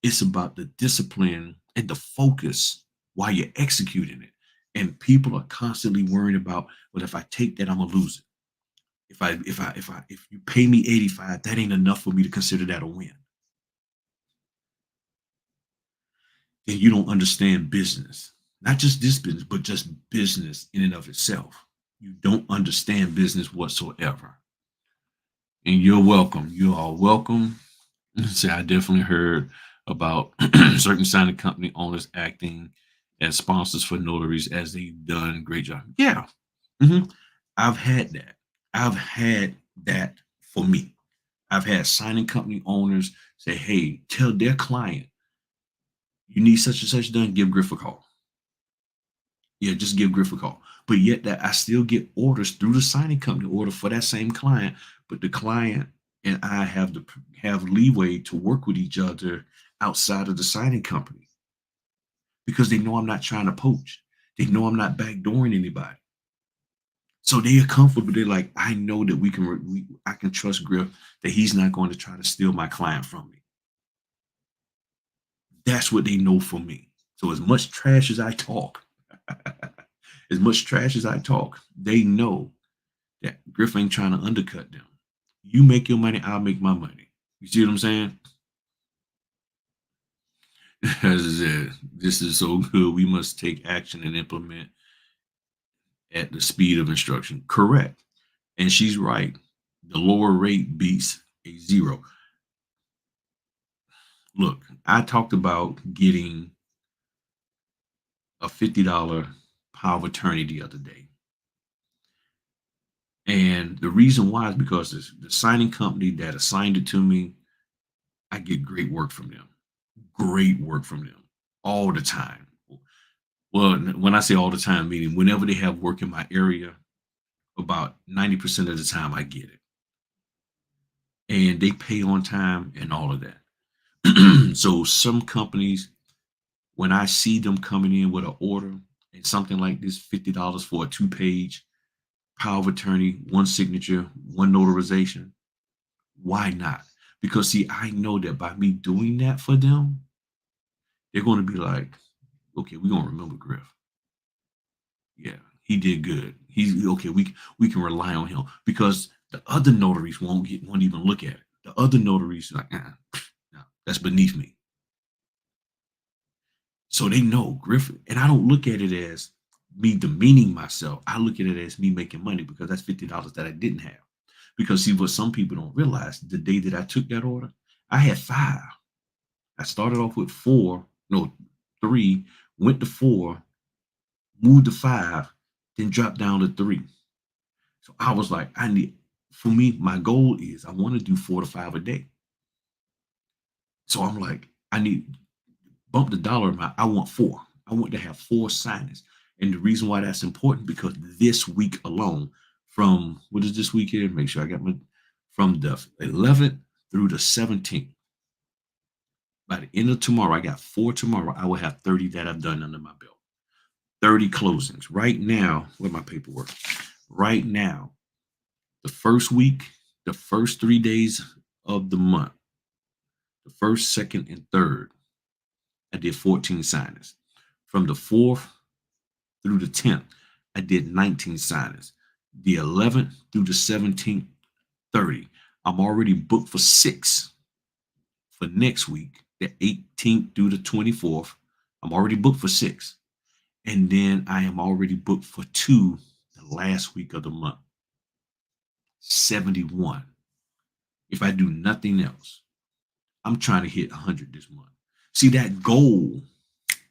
It's about the discipline and the focus while you're executing it. And people are constantly worrying about, well, if I take that, I'm gonna lose it. If you pay me 85, that ain't enough for me to consider that a win. Then you don't understand business. Not just this business, but just business in and of itself. You don't understand business whatsoever. And you're welcome. You are welcome. Say, I definitely heard about certain signing company owners acting as sponsors for notaries as they've done a great job. Yeah. Mhm. I've had that. I've had that for me. I've had signing company owners say, hey, tell their client, you need such and such done, give Griff a call. Yeah, just give Griff a call. But yet that I still get orders through the signing company order for that same client, but the client and I have leeway to work with each other outside of the signing company because they know I'm not trying to poach. They know I'm not backdooring anybody. So they are comfortable. They're like, I know that I can trust Griff that he's not going to try to steal my client from me. That's what they know from me. So as much trash as I talk, as much trash as I talk, they know that Griff ain't trying to undercut them. You make your money, I'll make my money. You see what I'm saying? As I said, this is so good. We must take action and implement at the speed of instruction. Correct. And she's right. The lower rate beats a zero. Look, I talked about getting a $50 power of attorney the other day. And the reason why is because the signing company that assigned it to me, I get great work from them. Great work from them all the time. Well, when I say all the time, meaning whenever they have work in my area, about 90% of the time I get it. And they pay on time and all of that. So some companies, when I see them coming in with an order and something like this, $50 for a 2-page power of attorney, one signature, one notarization, why not? Because see, I know that by me doing that for them, they're going to be like, okay, we're going to remember Griff. Yeah, he did good. He's okay. We can rely on him because the other notaries won't even look at it. The other notaries are like, no, that's beneath me. So they know Griffin, and I don't look at it as me demeaning myself. I look at it as me making money because that's $50 that I didn't have. Because see, what some people don't realize, the day that I took that order, I had 5. I started off with 4, no, 3, went to 4, moved to 5, then dropped down to 3. So I was like, for me, my goal is I want to do 4 to 5 a day. So I'm like, I need bump the dollar amount. I want 4. I want to have 4 signings. And the reason why that's important because this week alone, from what is this week here? Make sure I got from the 11th through the 17th. By the end of tomorrow, I got 4 tomorrow. I will have 30 that I've done under my belt. 30 closings. Right now, where's my paperwork? Right now, the first week, the first 3 days of the month, the first, second, and third, I did 14 signings. From the 4th through the 10th, I did 19 signings. The 11th through the 17th, 30. I'm already booked for 6 for next week, the 18th through the 24th. I'm already booked for 6. And then I am already booked for 2 the last week of the month. 71. If I do nothing else, I'm trying to hit 100 this month. See, that goal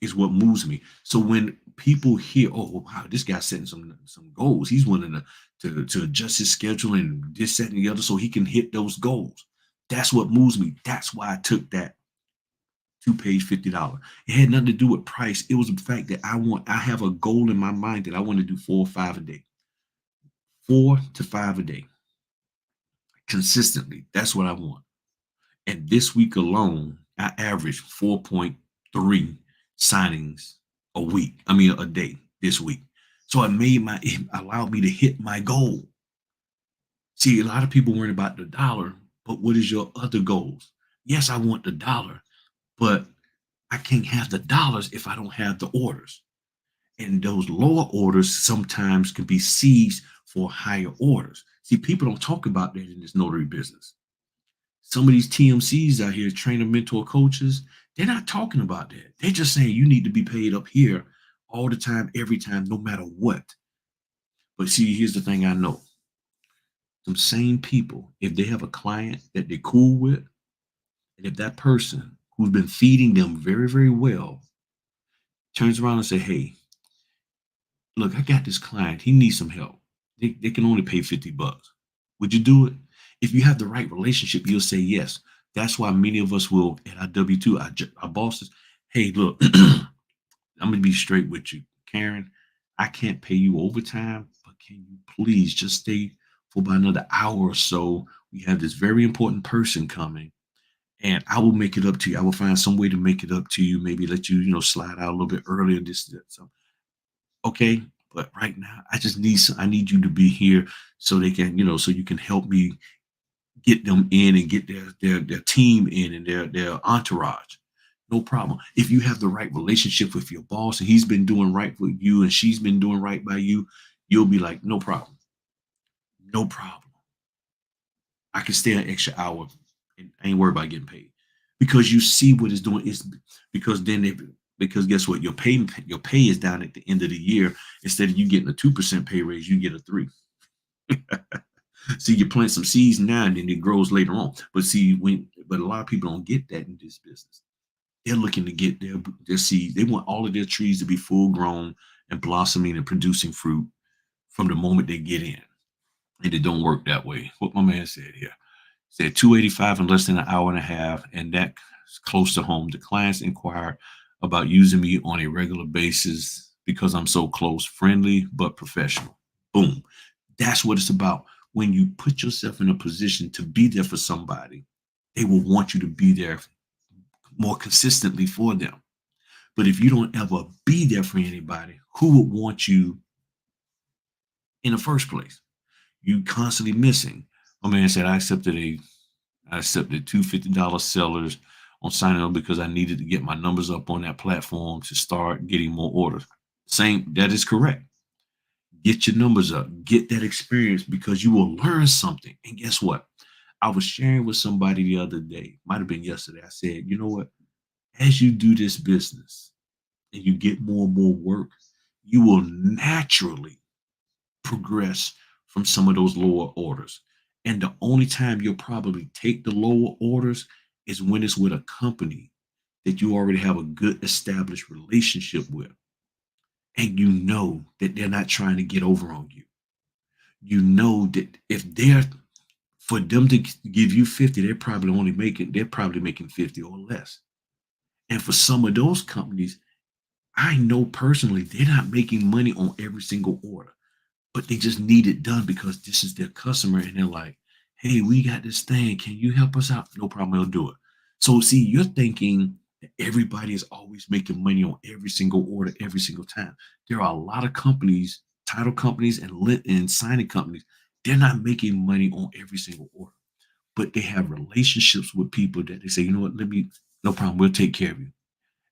is what moves me. So when people hear, oh wow, this guy's setting some goals, he's willing to adjust his schedule and this, that, and the other, so he can hit those goals. That's what moves me. That's why I took that 2-page $50. It had nothing to do with price. It was the fact that I have a goal in my mind that I want to do 4 or 5 a day, 4 to 5 a day, consistently. That's what I want. And this week alone, I averaged 4.3 signings a week. I mean, a day this week. So it allowed me to hit my goal. See, a lot of people worry about the dollar, but what is your other goals? Yes, I want the dollar, but I can't have the dollars if I don't have the orders. And those lower orders sometimes can be seized for higher orders. See, people don't talk about that in this notary business. Some of these TMCs out here, trainer, mentor, coaches, they're not talking about that. They're just saying you need to be paid up here all the time, every time, no matter what. But see, here's the thing I know. Some same people, if they have a client that they're cool with, and if that person who's been feeding them very, very well turns around and say, hey, look, I got this client. He needs some help. They can only pay $50. Would you do it? If you have the right relationship, you'll say yes. That's why many of us will, at our W-2, our bosses, hey, look, I'm going to be straight with you. Karen, I can't pay you overtime, but can you please just stay for about another hour or so? We have this very important person coming, and I will make it up to you. I will find some way to make it up to you, maybe let you, slide out a little bit earlier, this, that. So okay, but right now I need you to be here so they can, so you can help me get them in and get their team in and their entourage. No problem. If you have the right relationship with your boss and he's been doing right with you and she's been doing right by you, you'll be like, no problem. No problem. I can stay an extra hour and I ain't worried about getting paid. Because you see what it's doing. It's because because guess what? Your pay is down at the end of the year. Instead of you getting a 2% pay raise, you get a 3. See, you plant some seeds now and then it grows later on. But see, but a lot of people don't get that in this business. They're looking to get their seeds. They want all of their trees to be full grown and blossoming and producing fruit from the moment they get in. And it don't work that way. What my man said here. Said 285 in less than an hour and a half, and that's close to home. The clients inquire about using me on a regular basis because I'm so close, friendly, but professional. Boom. That's what it's about. When you put yourself in a position to be there for somebody, they will want you to be there more consistently for them. But if you don't ever be there for anybody, who would want you in the first place? You constantly missing. My man said, I accepted two $50 sellers on signing up because I needed to get my numbers up on that platform to start getting more orders. Same, that is correct. Get your numbers up, get that experience because you will learn something. And guess what? I was sharing with somebody the other day, might have been yesterday. I said, you know what? As you do this business and you get more and more work, you will naturally progress from some of those lower orders. And the only time you'll probably take the lower orders is when it's with a company that you already have a good established relationship with. And you know that they're not trying to get over on you. You know that if they're for them to give you 50, they're probably making 50 or less. And for some of those companies, I know personally they're not making money on every single order, but they just need it done because this is their customer and they're like, hey, we got this thing. Can you help us out? No problem, I'll do it. So see, you're thinking that everybody is always making money on every single order, every single time. There are a lot of companies, title companies and signing companies, they're not making money on every single order, but they have relationships with people that they say, you know what, no problem, we'll take care of you.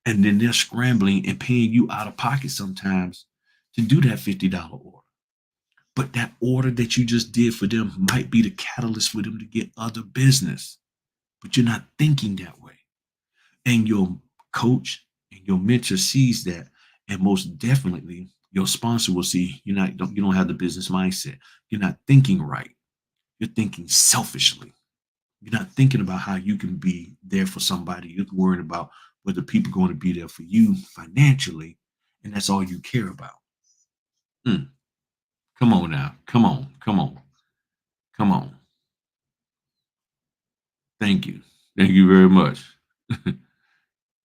And then they're scrambling and paying you out of pocket sometimes to do that $50 order. But that order that you just did for them might be the catalyst for them to get other business. But you're not thinking that way. And your coach and your mentor sees that, and most definitely your sponsor will see you don't have the business mindset. You're not thinking right. You're thinking selfishly. You're not thinking about how you can be there for somebody. You're worrying about whether people are going to be there for you financially, and that's all you care about. Mm, come on now. Come on. Come on. Come on. Thank you. Thank you very much.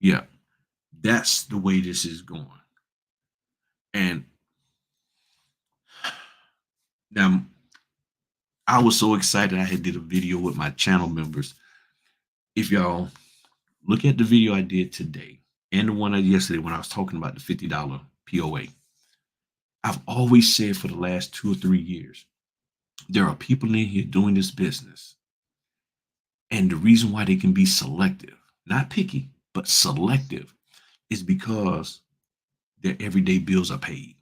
Yeah, that's the way this is going. And now I was so excited I had did a video with my channel members. If y'all look at the video I did today and the one I did yesterday when I was talking about the $50 POA, I've always said for the last 2 or 3 years, there are people in here doing this business. And the reason why they can be selective, not picky, but selective, is because their everyday bills are paid.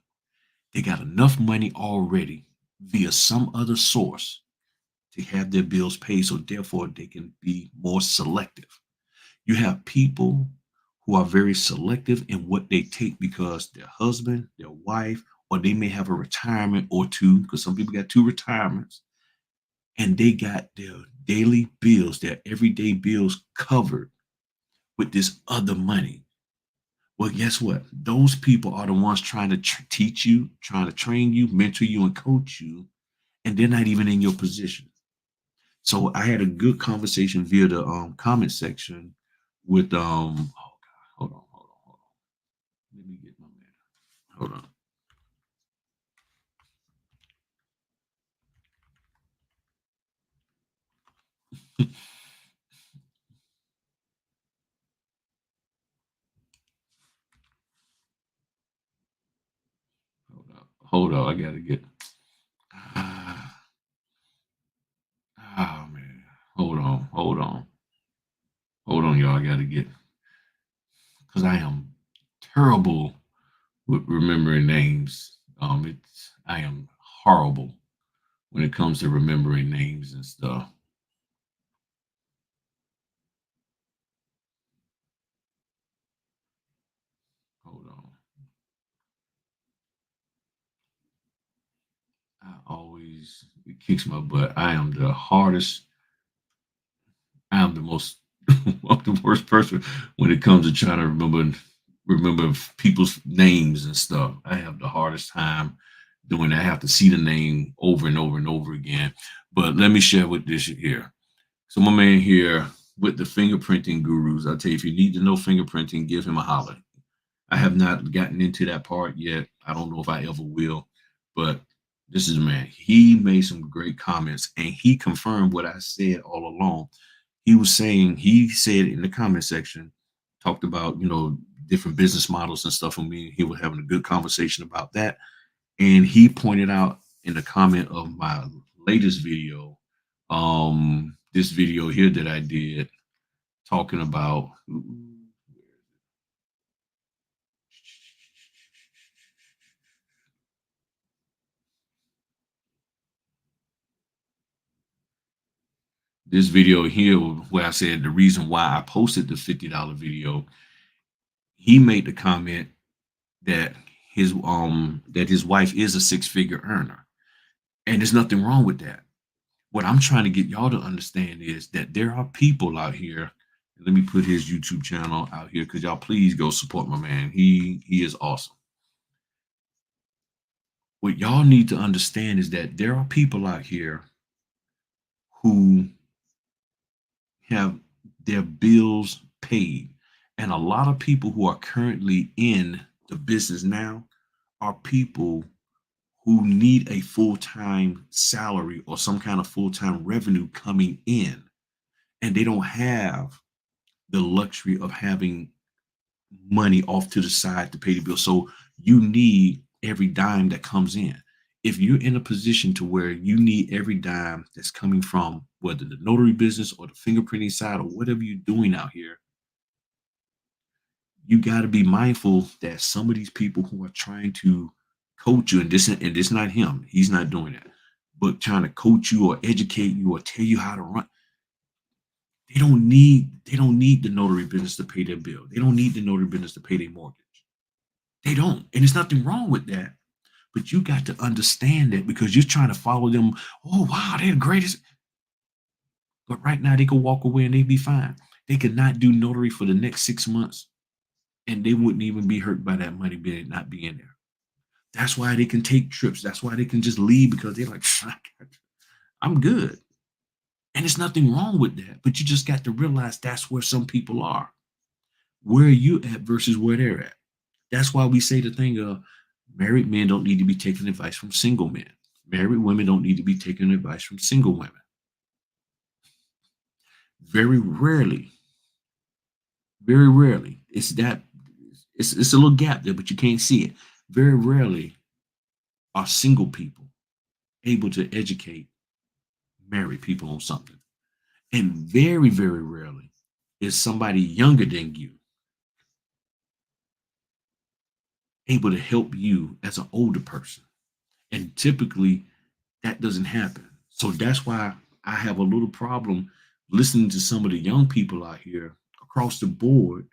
They got enough money already via some other source to have their bills paid. So therefore they can be more selective. You have people who are very selective in what they take because their husband, their wife, or they may have a retirement or two, because some people got two retirements, and they got their daily bills, their everyday bills covered with this other money. Well, guess what? Those people are the ones trying to teach you, trying to train you, mentor you, and coach you, and they're not even in your position. So I had a good conversation via the comment section with oh god, hold on. Let me get my man. Hold on. Hold on. I gotta get ah, oh man. Hold on, y'all. I gotta get because I am terrible with remembering names. It's I am horrible when it comes to remembering names and stuff. Hold on. I always it kicks my butt. I am the hardest. I am the most I'm the worst person when it comes to trying to remember people's names and stuff. I have the hardest time doing that. I have to see the name over and over and over again. But let me share with this here. So my man here with the fingerprinting gurus, I'll tell you if you need to know fingerprinting, give him a holler. I have not gotten into that part yet. I don't know if I ever will, but this is a man. He made some great comments and he confirmed what I said all along. He said in the comment section, talked about, different business models and stuff. And me and he were having a good conversation about that. And he pointed out in the comment of my latest video, this video here that I did talking about this video here where I said the reason why I posted the $50 video, he made the comment that his wife is a six-figure earner. And there's nothing wrong with that. What I'm trying to get y'all to understand is that there are people out here. Let me put his YouTube channel out here because y'all please go support my man. He is awesome. What y'all need to understand is that there are people out here who have their bills paid. And a lot of people who are currently in the business now are people who need a full-time salary or some kind of full-time revenue coming in. And they don't have the luxury of having money off to the side to pay the bill. So you need every dime that comes in. If you're in a position to where you need every dime that's coming from whether the notary business or the fingerprinting side or whatever you're doing out here, you got to be mindful that some of these people who are trying to coach you, and this not him, he's not doing that, but trying to coach you or educate you or tell you how to run, They don't need the notary business to pay their bill. They don't need the notary business to pay their mortgage. They don't. And there's nothing wrong with that. But you got to understand that because you're trying to follow them. Oh, wow, they're the greatest. But right now they could walk away and they'd be fine. They could not do notary for the next 6 months and they wouldn't even be hurt by that money being not being there. That's why they can take trips. That's why they can just leave because they're like, I'm good. And there's nothing wrong with that. But you just got to realize that's where some people are. Where are you at versus where they're at? That's why we say the thing of married men don't need to be taking advice from single men. Married women don't need to be taking advice from single women. Very rarely, very rarely, it's a little gap there, but you can't see it. Very rarely are single people able to educate married people on something. And very, very rarely is somebody younger than you able to help you as an older person. And typically that doesn't happen. So that's why I have a little problem listening to some of the young people out here across the board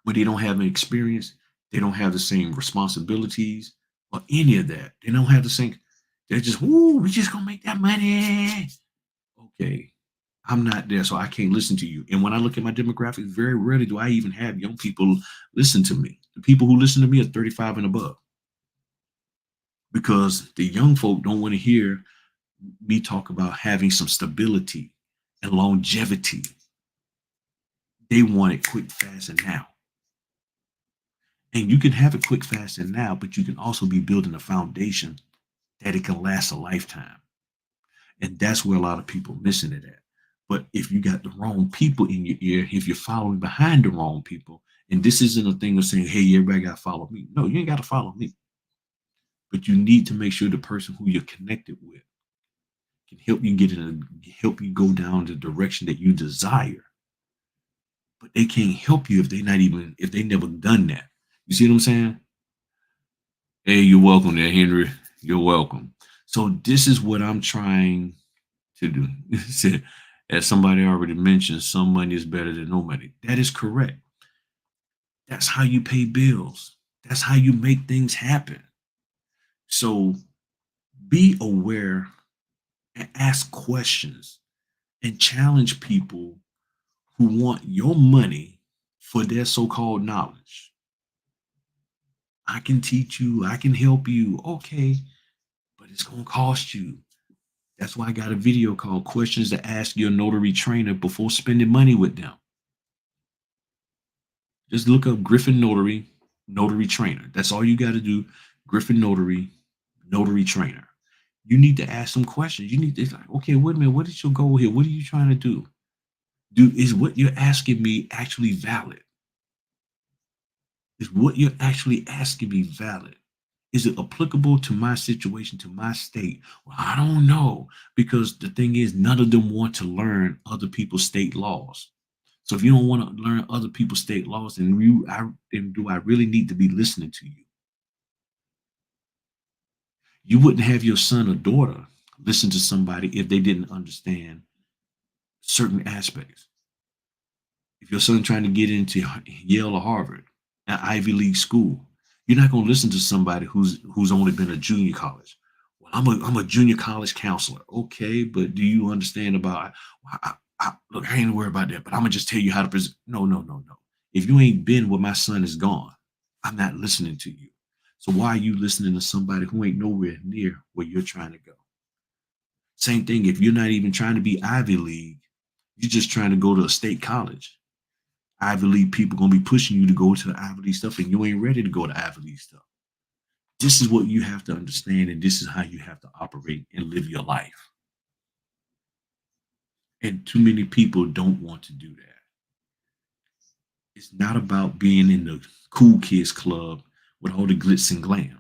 where they don't have any experience, they don't have the same responsibilities or any of that. They don't have the same, they're just, woo, we just gonna make that money. Okay, I'm not there, so I can't listen to you. And when I look at my demographics, very rarely do I even have young people listen to me. The people who listen to me are 35 and above because the young folk don't want to hear me talk about having some stability and longevity. They want it quick, fast, and now. And you can have it quick, fast, and now, but you can also be building a foundation that it can last a lifetime. And that's where a lot of people are missing it at. But if you got the wrong people in your ear, if you're following behind the wrong people, and this isn't a thing of saying, hey, everybody got to follow me. No, you ain't got to follow me. But you need to make sure the person who you're connected with can help you go down the direction that you desire. But they can't help you if they never done that. You see what I'm saying? Hey, you're welcome there, Henry. You're welcome. So this is what I'm trying to do. As somebody already mentioned, some money is better than no money. That is correct. That's how you pay bills. That's how you make things happen. So be aware and ask questions and challenge people who want your money for their so-called knowledge. I can teach you, I can help you. Okay, but it's going to cost you. That's why I got a video called Questions to Ask Your Notary Trainer Before Spending Money with Them. Just look up Griffin Notary, Notary Trainer. That's all you got to do. Griffin Notary, Notary Trainer. You need to ask some questions. You need to, like, okay, wait a minute. What is your goal here? What are you trying to do? Is what you're asking me actually valid? Is what you're actually asking me valid? Is it applicable to my situation, to my state? Well, I don't know. Because the thing is, none of them want to learn other people's state laws. So if you don't want to learn other people's state laws, then do I really need to be listening to you? You wouldn't have your son or daughter listen to somebody if they didn't understand certain aspects. If your son trying to get into Yale or Harvard, an Ivy League school, you're not going to listen to somebody who's only been a junior college. Well, I'm a junior college counselor. Okay, but do you understand about? Look, I ain't worried about that, but I'm gonna just tell you how to present. No, no, no, no. If you ain't been where my son is gone, I'm not listening to you. So why are you listening to somebody who ain't nowhere near where you're trying to go? Same thing. If you're not even trying to be Ivy League, you're just trying to go to a state college. Ivy League people gonna be pushing you to go to the Ivy League stuff, and you ain't ready to go to Ivy League stuff. This is what you have to understand, and this is how you have to operate and live your life. And too many people don't want to do that. It's not about being in the cool kids club with all the glitz and glam.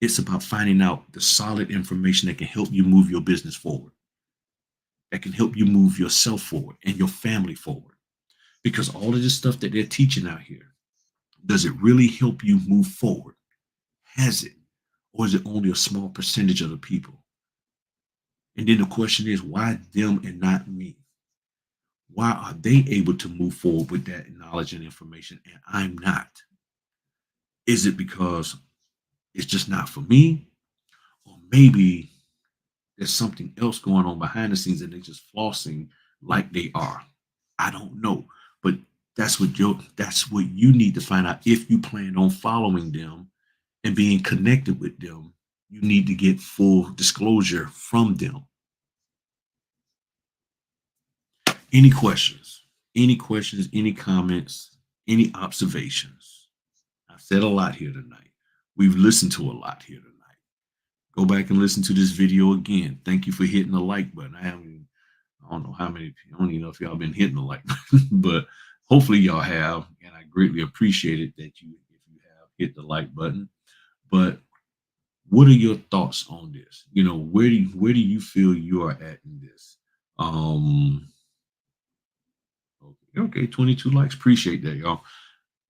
It's about finding out the solid information that can help you move your business forward, that can help you move yourself forward and your family forward. Because all of this stuff that they're teaching out here, does it really help you move forward? Has it? Or is it only a small percentage of the people? And then the question is, why them and not me? Why are they able to move forward with that knowledge and information and I'm not? Is it because it's just not for me? Or maybe there's something else going on behind the scenes and they're just flossing like they are. I don't know. But that's what you need to find out if you plan on following them and being connected with them. You need to get full disclosure from them. Any questions? Any questions? Any comments? Any observations? I've said a lot here tonight. We've listened to a lot here tonight. Go back and listen to this video again. Thank you for hitting the like button. I don't know how many, I don't even know if y'all been hitting the like button, but hopefully y'all have. And I greatly appreciate it that if you have hit the like button. But what are your thoughts on this? Where do you feel you are at in this? Okay, 22 likes. Appreciate that, y'all.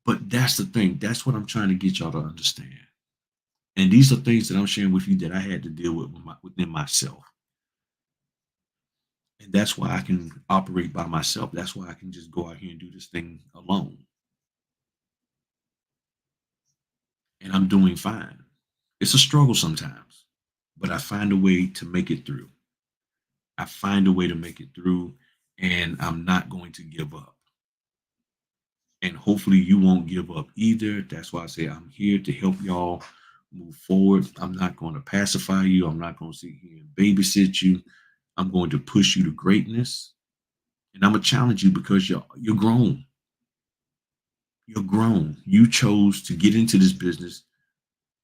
But that's the thing. That's what I'm trying to get y'all to understand. And these are things that I'm sharing with you that I had to deal with within myself. And that's why I can operate by myself. That's why I can just go out here and do this thing alone. And I'm doing fine. It's a struggle sometimes, but I find a way to make it through. I find a way to make it through, and I'm not going to give up. And hopefully you won't give up either. That's why I say I'm here to help y'all move forward. I'm not going to pacify you. I'm not going to sit here and babysit you. I'm going to push you to greatness. And I'm gonna challenge you because you're grown. You're grown. You chose to get into this business.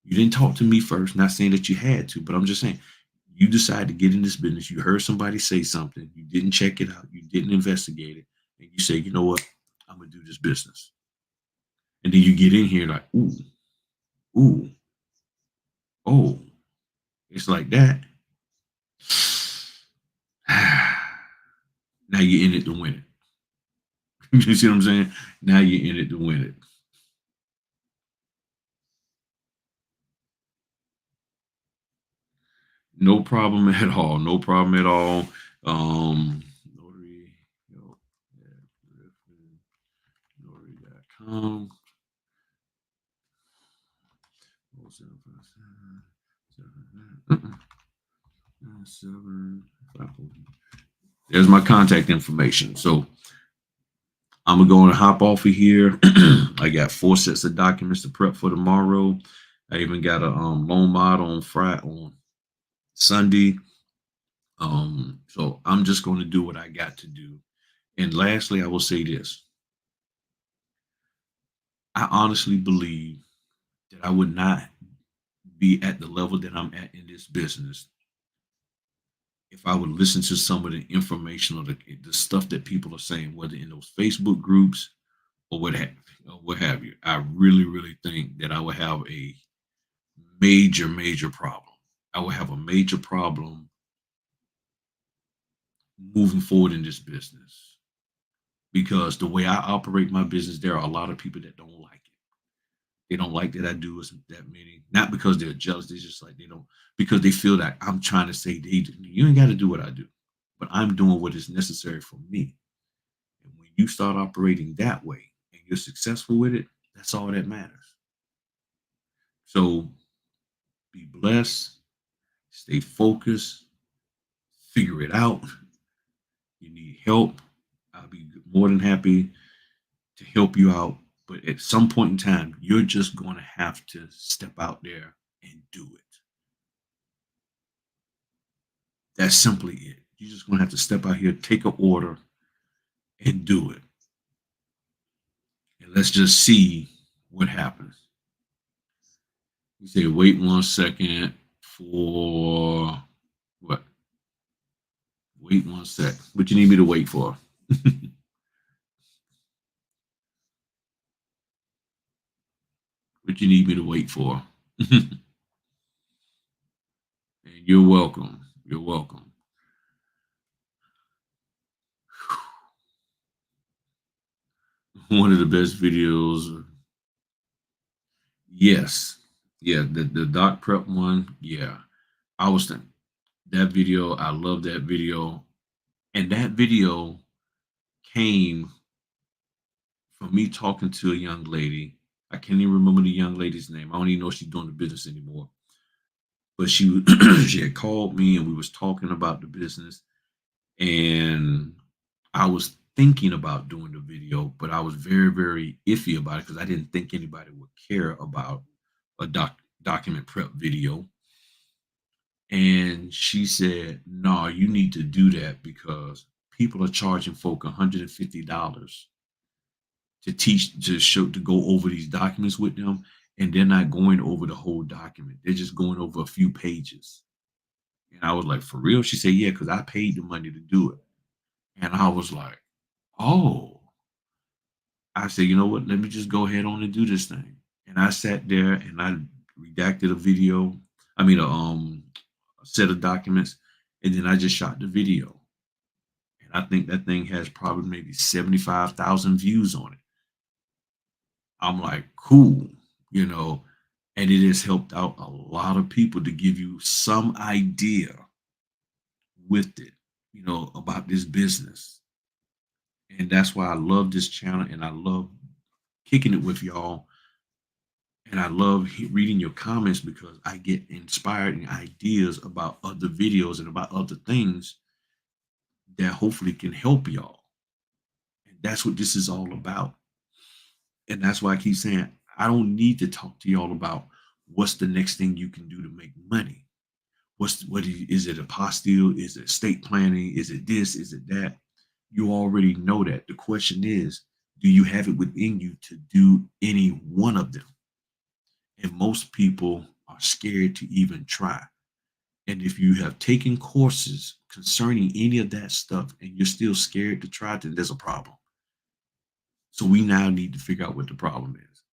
You didn't talk to me first, not saying that you had to, but I'm just saying you decided to get in this business. You heard somebody say something, you didn't check it out, you didn't investigate it, and you say, you know what, I'm gonna do this business. And then you get in here like, ooh, oh, it's like that. Now you're in it to win it. You see what I'm saying? Now you're in it to win it. No problem at all. No problem at all. Notary, yo, Notary.com. 7. There's my contact information. So I'm gonna go and hop off of here. I got 4 sets of documents to prep for tomorrow. I even got a loan mod on Friday, on Sunday. So I'm just going to do what I got to do. And lastly, I will say this. I honestly believe that I would not be at the level that I'm at in this business if I would listen to some of the information or the stuff that people are saying, whether in those Facebook groups or what have you. I really, really think that I would have a major, major problem. I would have a major problem moving forward in this business because the way I operate my business, there are a lot of people that don't like it. They don't like that I do that many, not because they're jealous. They just like they don't because they feel that I'm trying to say you ain't got to do what I do, but I'm doing what is necessary for me. And when you start operating that way and you're successful with it, that's all that matters. So be blessed, stay focused, figure it out. You need help. I'll be more than happy to help you out. But at some point in time, you're just going to have to step out there and do it. That's simply it. You're just going to have to step out here, take an order, and do it. And let's just see what happens. You say, wait 1 second for what? Wait 1 sec. What you need me to wait for? What you need me to wait for? And you're welcome. You're welcome. One of the best videos. Yes. Yeah, the doc prep one. Yeah. I was thinking that video. I love that video. And that video came from me talking to a young lady. I can't even remember the young lady's name. I don't even know if she's doing the business anymore. But she had called me and we was talking about the business, and I was thinking about doing the video, but I was very, very iffy about it because I didn't think anybody would care about a document prep video. And she said, "No, you need to do that because people are charging folk $150 to teach to go over these documents with them, and they're not going over the whole document. They're just going over a few pages." And I was like, "For real?" She said, "Yeah, because I paid the money to do it." And I was like, "Oh." I said, "You know what? Let me just go ahead on and do this thing." And I sat there and I redacted a video. I mean, a set of documents, and then I just shot the video. And I think that thing has probably maybe 75,000 views on it. I'm like, cool, you know, and it has helped out a lot of people to give you some idea with it, about this business. And that's why I love this channel and I love kicking it with y'all. And I love reading your comments because I get inspired and ideas about other videos and about other things that hopefully can help y'all. And that's what this is all about. And that's why I keep saying I don't need to talk to y'all about what's the next thing you can do to make money. Is it apostille? Is it estate planning? Is it this? Is it that? You already know that. The question is, do you have it within you to do any one of them? And most people are scared to even try. And if you have taken courses concerning any of that stuff and you're still scared to try, then there's a problem. So we now need to figure out what the problem is.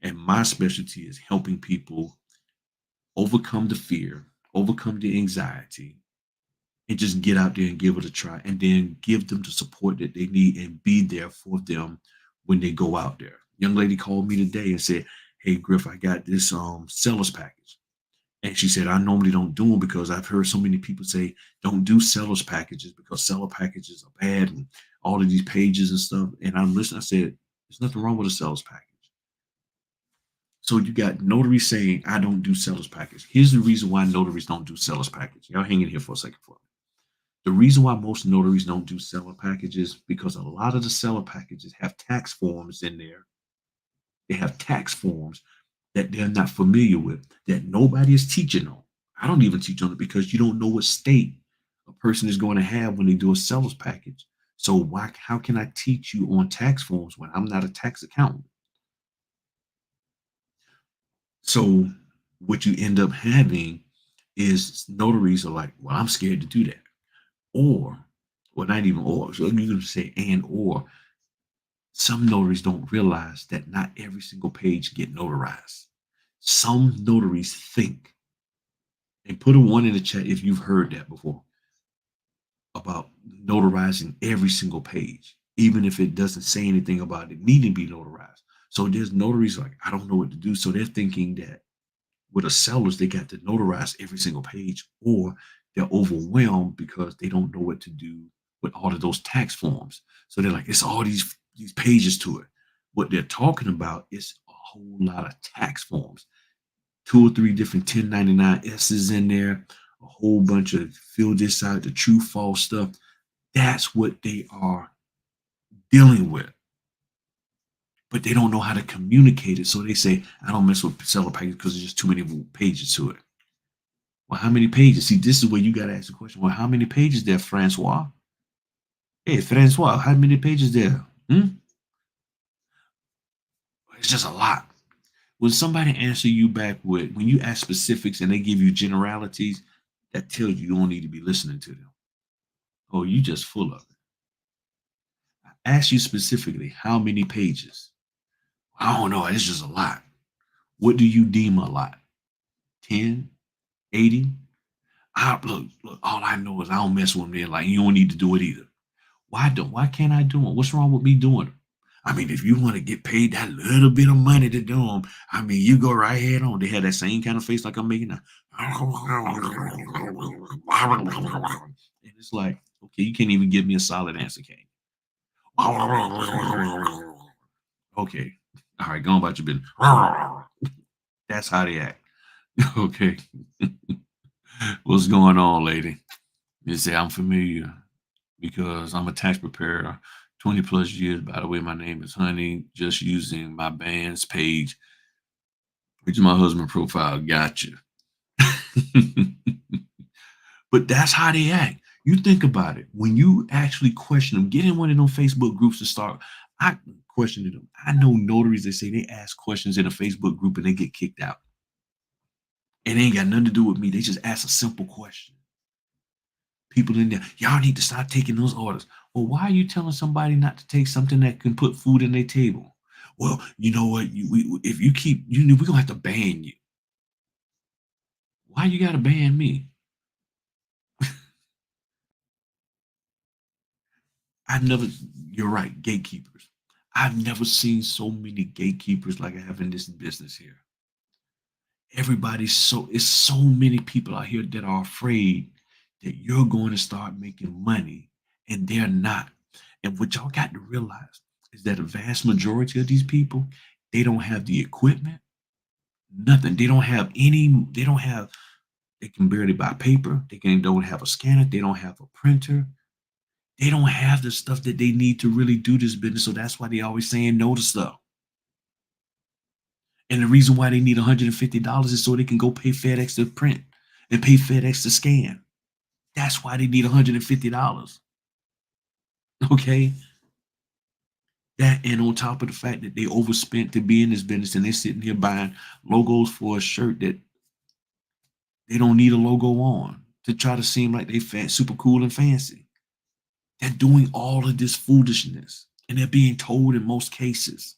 And my specialty is helping people overcome the fear, overcome the anxiety, and just get out there and give it a try and then give them the support that they need and be there for them when they go out there. Young lady called me today and said, "Hey Griff, I got this seller's package." And she said, "I normally don't do them because I've heard so many people say don't do sellers packages because seller packages are bad and all of these pages and stuff." And I'm listening. I said, "There's nothing wrong with a sellers package." So you got notaries saying, "I don't do sellers package." Here's the reason why notaries don't do sellers package. Y'all hang in here for a second for me. The reason why most notaries don't do seller packages because a lot of the seller packages have tax forms in there. They have tax forms that they're not familiar with, that nobody is teaching on. I don't even teach on it because you don't know what state a person is going to have when they do a seller's package. So how can I teach you on tax forms when I'm not a tax accountant? So what you end up having is notaries are like, "Well, I'm scared to do that." Or, well, not even or. So you can say and or. Some notaries don't realize that not every single page get notarized. Some notaries think, and put a one in the chat if you've heard that before about notarizing every single page, even if it doesn't say anything about it needing to be notarized. So there's notaries like, I don't know what to do. So they're thinking that with a sellers, they got to notarize every single page, or they're overwhelmed because they don't know what to do with all of those tax forms. So they're like, it's all these pages to it. What they're talking about is a whole lot of tax forms, 2 or 3 different 1099 S's in there, a whole bunch of fill this out, the true false stuff. That's what they are dealing with. But they don't know how to communicate it. So they say, I don't mess with seller pages because there's just too many pages to it. Well, how many pages? See, this is where you got to ask the question. Well, how many pages there, Francois? Hey, Francois, how many pages there? It's just a lot. When somebody answer you back with, when you ask specifics and they give you generalities, that tells you don't need to be listening to them. Oh, you just full of it. I ask you specifically, how many pages? I don't know. It's just a lot. What do you deem a lot? 10, 80? Look, all I know is I don't mess with them. They're like, you don't need to do it either. Why can't I do them? What's wrong with me doing them? I mean, if you want to get paid that little bit of money to do them, I mean, you go right ahead on. They had that same kind of face like I'm making now. And it's like, okay, you can't even give me a solid answer, Kane. Okay. All right, go on about your business. That's how they act. Okay. What's going on, lady? They say I'm familiar because I'm a tax preparer, 20 plus years. By the way, my name is Honey. Just using my band's page, which is my husband profile. Gotcha. But that's how they act. You think about it. When you actually question them, get in one of them Facebook groups to start. I questioned them. I know notaries that say they ask questions in a Facebook group and they get kicked out. It ain't got nothing to do with me. They just ask a simple question. People in there, y'all need to stop taking those orders. Well, why are you telling somebody not to take something that can put food in their table? Well, you know what? If you keep, we're gonna have to ban you. Why you gotta ban me? I've never. You're right, gatekeepers. I've never seen so many gatekeepers like I have in this business here. Everybody's it's so many people out here that are afraid that you're going to start making money and they're not. And what y'all got to realize is that a vast majority of these people, they don't have the equipment, nothing. They don't have they don't have, they can barely buy paper. Don't have a scanner. They don't have a printer. They don't have the stuff that they need to really do this business. So that's why they always saying no to stuff. And the reason why they need $150 is so they can go pay FedEx to print and pay FedEx to scan. That's why they need $150. Okay. That, and on top of the fact that they overspent to be in this business and they're sitting here buying logos for a shirt that they don't need a logo on to try to seem like they super cool and fancy. They're doing all of this foolishness and they're being told in most cases,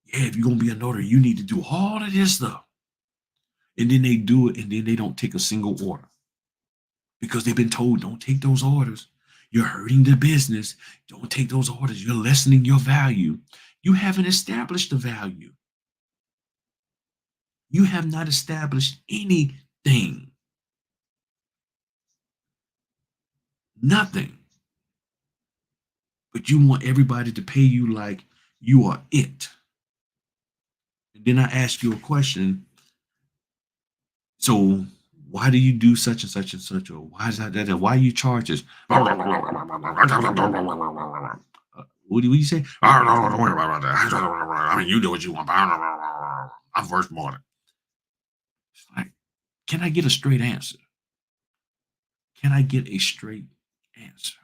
yeah, if you're going to be a notary, you need to do all of this stuff. And then they do it and then they don't take a single order because they've been told, don't take those orders. You're hurting the business. Don't take those orders. You're lessening your value. You haven't established the value. You have not established anything. Nothing. But you want everybody to pay you like you are it. And then I ask you a question. So why do you do such and such and such? Or why is that? Why you charge us? What do you say? Don't worry about that. I mean, you do what you want. I'm first morning. It's like, can I get a straight answer? Can I get a straight answer?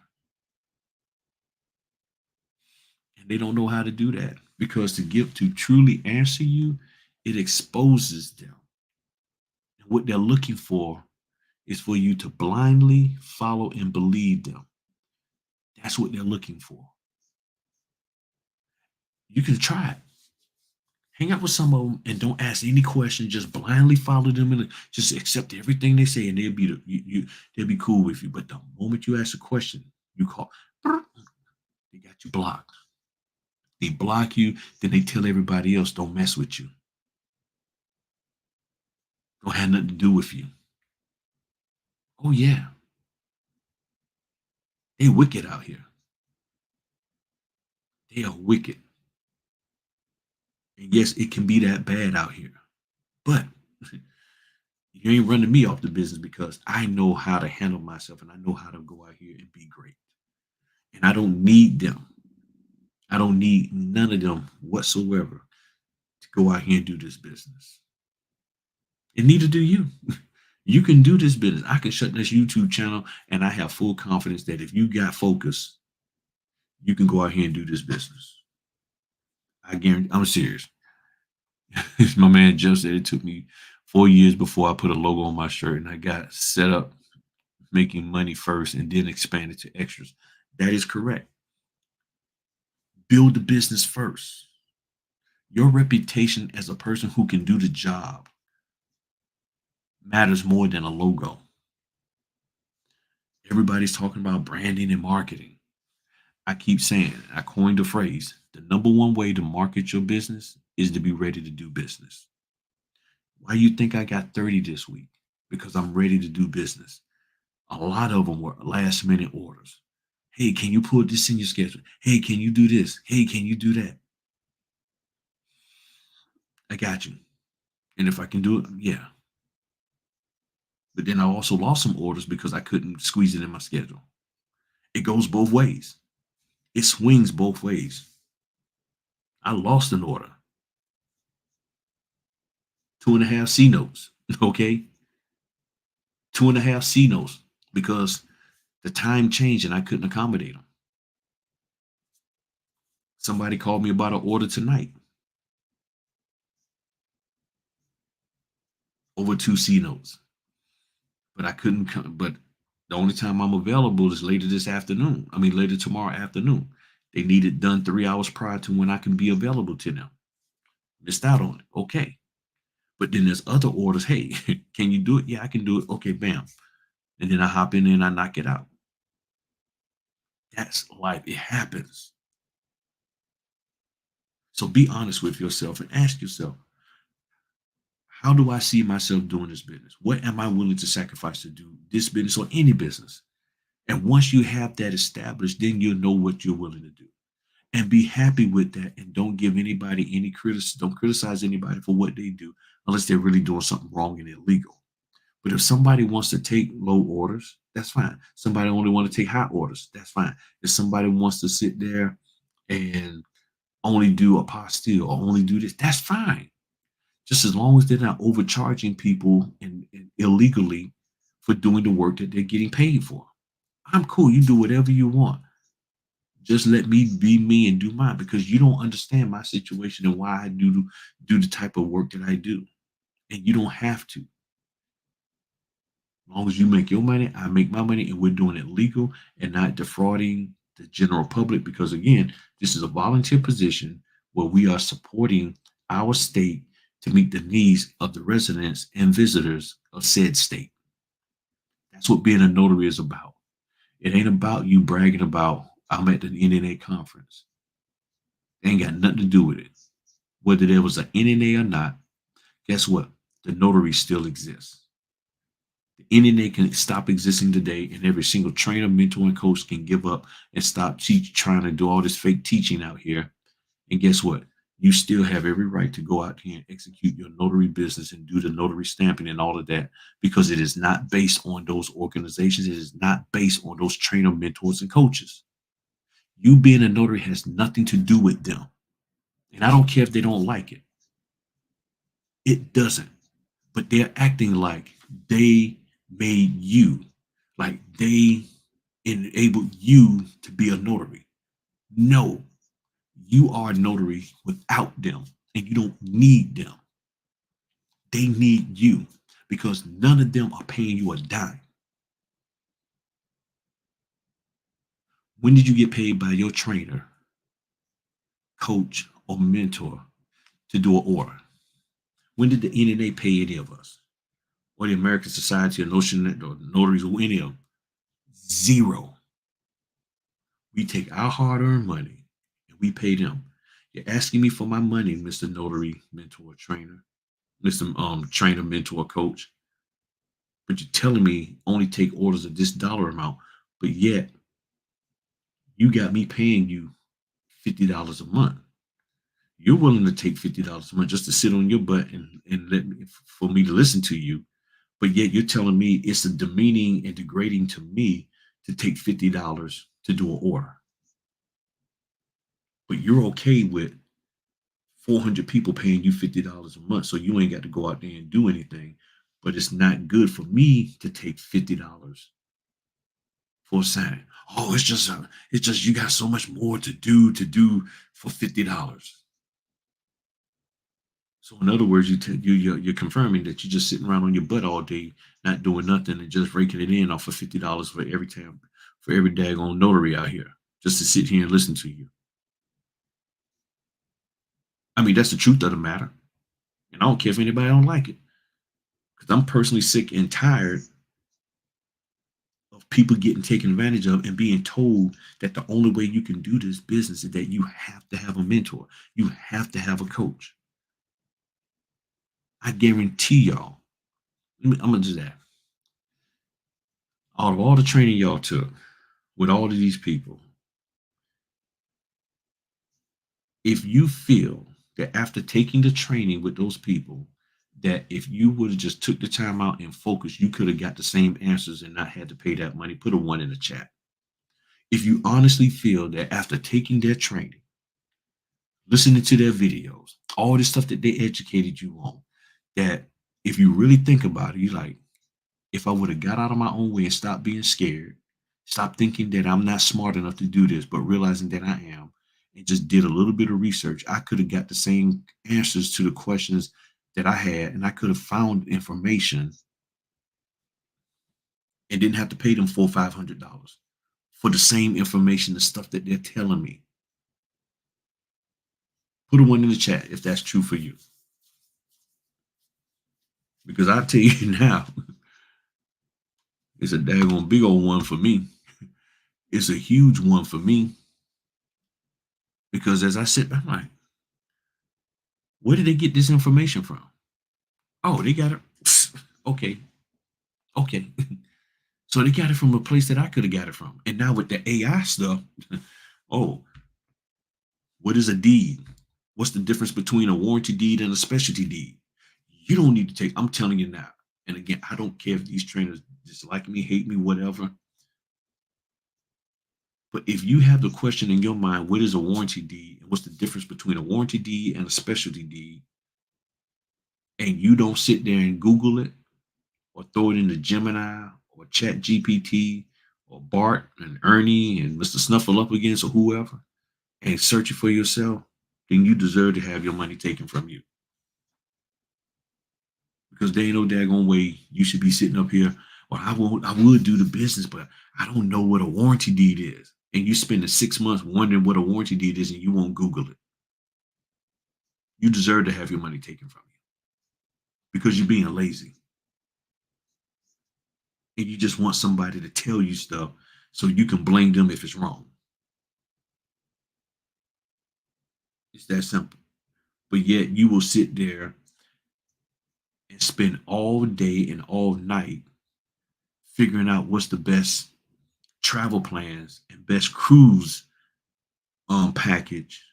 And they don't know how to do that because to truly answer you, it exposes them. And what they're looking for is for you to blindly follow and believe them. That's what they're looking for. You can try it. Hang out with some of them and don't ask any questions. Just blindly follow them and just accept everything they say, and they'll be cool with you. But the moment you ask a question, you call, they got you blocked. They block you, then they tell everybody else, don't mess with you. Don't have nothing to do with you. Oh yeah, they wicked out here. They are wicked. And yes, it can be that bad out here. But you ain't running me off the business because I know how to handle myself and I know how to go out here and be great. And I don't need them. I don't need none of them whatsoever to go out here and do this business. And neither do you. You can do this business. I can shut this YouTube channel and I have full confidence that if you got focus, you can go out here and do this business. I guarantee, I'm serious. My man Jeff said it took me 4 years before I put a logo on my shirt and I got set up making money first and then expanded to extras. That is correct. Build the business first. Your reputation as a person who can do the job matters more than a logo. Everybody's talking about branding and marketing. I keep saying, I coined the phrase, the number one way to market your business is to be ready to do business. Why you think I got 30 this week? Because I'm ready to do business. A lot of them were last minute orders. Hey, can you put this in your schedule? Hey, can you do this? Hey, can you do that? I got you. And if I can do it, yeah. But then I also lost some orders because I couldn't squeeze it in my schedule. It goes both ways. It swings both ways. I lost an order, 2.5 C notes. Okay. 2.5 C notes because the time changed and I couldn't accommodate them. Somebody called me about an order tonight over 2 C notes, but I couldn't come. But the only time I'm available is later this afternoon. I mean, later tomorrow afternoon. They need it done 3 hours prior to when I can be available to them. Missed out on it. Okay. But then there's other orders. Hey, can you do it? Yeah, I can do it. Okay, bam. And then I hop in and I knock it out. That's life. It happens. So be honest with yourself and ask yourself, how do I see myself doing this business? What am I willing to sacrifice to do this business or any business? And once you have that established, then you'll know what you're willing to do. And be happy with that. And don't give anybody any criticism. Don't criticize anybody for what they do unless they're really doing something wrong and illegal. But if somebody wants to take low orders, that's fine. Somebody only want to take high orders, that's fine. If somebody wants to sit there and only do a apostille or only do this, that's fine. Just as long as they're not overcharging people and illegally for doing the work that they're getting paid for. I'm cool. You do whatever you want. Just let me be me and do mine because you don't understand my situation and why I do the type of work that I do. And you don't have to. As long as you make your money, I make my money, and we're doing it legal and not defrauding the general public. Because again, this is a volunteer position where we are supporting our state to meet the needs of the residents and visitors of said state. That's what being a notary is about. It ain't about you bragging about I'm at the NNA conference. It ain't got nothing to do with it. Whether there was an NNA or not, guess what? The notary still exists. The NNA can stop existing today, and every single trainer, mentor, and coach can give up and stop trying to do all this fake teaching out here. And guess what? You still have every right to go out here and execute your notary business and do the notary stamping and all of that because it is not based on those organizations. It is not based on those trainer, mentors, and coaches. You being a notary has nothing to do with them. And I don't care if they don't like it. It doesn't. But they're acting like they made you, like they enabled you to be a notary. No, you are a notary without them, and you don't need them. They need you because none of them are paying you a dime. When did you get paid by your trainer, coach, or mentor to do an order? When did the NNA pay any of us? Or the American Society of Notaries or any of them? Zero. We take our hard-earned money and we pay them. You're asking me for my money, Mr. Notary, mentor, trainer, Mr. Trainer, mentor, coach, but you're telling me only take orders of this dollar amount, but yet you got me paying you $50 a month. You're willing to take $50 a month just to sit on your butt and let me for me to listen to you, but yet you're telling me it's a demeaning and degrading to me to take $50 to do an order. But you're okay with 400 people paying you $50 a month, so you ain't got to go out there and do anything. But it's not good for me to take $50 for a sign. Oh, it's just you got so much more to do for $50. So in other words, you're confirming that you're just sitting around on your butt all day, not doing nothing, and just raking it in off of $50 for every time, for every daggone notary out here, just to sit here and listen to you. I mean, that's the truth of the matter, and I don't care if anybody don't like it, because I'm personally sick and tired of people getting taken advantage of and being told that the only way you can do this business is that you have to have a mentor, you have to have a coach. I guarantee y'all. I'm gonna do that. Out of all the training y'all took, with all of these people, if you feel that after taking the training with those people, that if you would have just took the time out and focused, you could have got the same answers and not had to pay that money, put a one in the chat. If you honestly feel that after taking their training, listening to their videos, all the stuff that they educated you on, that if you really think about it, you like, if I would have got out of my own way and stopped being scared, stop thinking that I'm not smart enough to do this, but realizing that I am, and just did a little bit of research, I could have got the same answers to the questions that I had, and I could have found information and didn't have to pay them $400-500 for the same information, the stuff that they're telling me. Put a one in the chat if that's true for you. Because I tell you now, it's a daggone big old one for me. It's a huge one for me. Because as I sit back, I'm like, where did they get this information from? Oh, they got it. Okay. Okay. So they got it from a place that I could have got it from. And now with the AI stuff, oh, what is a deed? What's the difference between a warranty deed and a specialty deed? You don't need to take, I'm telling you now. And again, I don't care if these trainers dislike me, hate me, whatever. But if you have the question in your mind, what is a warranty deed? And what's the difference between a warranty deed and a specialty deed? And you don't sit there and Google it or throw it into Gemini or Chat GPT or Bart and Ernie and Mr. Snuffleupagus or whoever and search it for yourself, then you deserve to have your money taken from you. Because there ain't no daggone way you should be sitting up here. Well, I would do the business, but I don't know what a warranty deed is. And you spend the 6 months wondering what a warranty deed is and you won't Google it. You deserve to have your money taken from you because you're being lazy. And you just want somebody to tell you stuff so you can blame them if it's wrong. It's that simple. But yet you will sit there and spend all day and all night figuring out what's the best travel plans and best cruise package.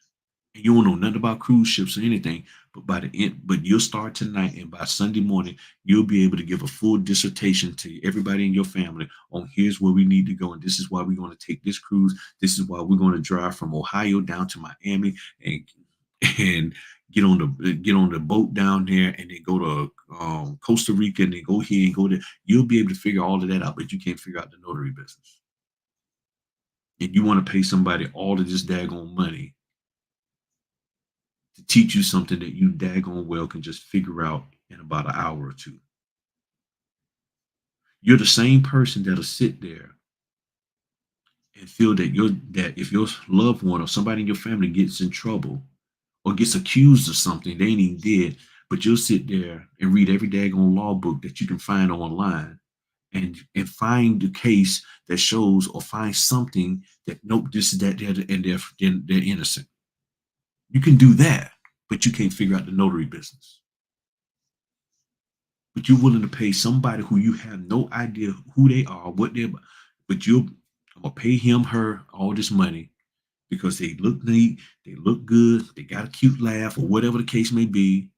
And you don't know nothing about cruise ships or anything, but by the end, but you'll start tonight, and by Sunday morning, you'll be able to give a full dissertation to everybody in your family on here's where we need to go, and this is why we're going to take this cruise. This is why we're going to drive from Ohio down to Miami and get on the boat down there, and then go to Costa Rica, and then go here and go there. You'll be able to figure all of that out, but you can't figure out the notary business. And you want to pay somebody all of this daggone money to teach you something that you daggone well can just figure out in about an hour or two. You're the same person that'll sit there and feel that if your loved one or somebody in your family gets in trouble or gets accused of something they ain't even did, but you'll sit there and read every daggone law book that you can find online and find the case that shows or find something that nope, this is that, and they're innocent. You can do that, but you can't figure out the notary business. But you're willing to pay somebody who you have no idea who they are, what they're, but I'm gonna pay him, her, all this money because they look neat, they look good, they got a cute laugh, or whatever the case may be,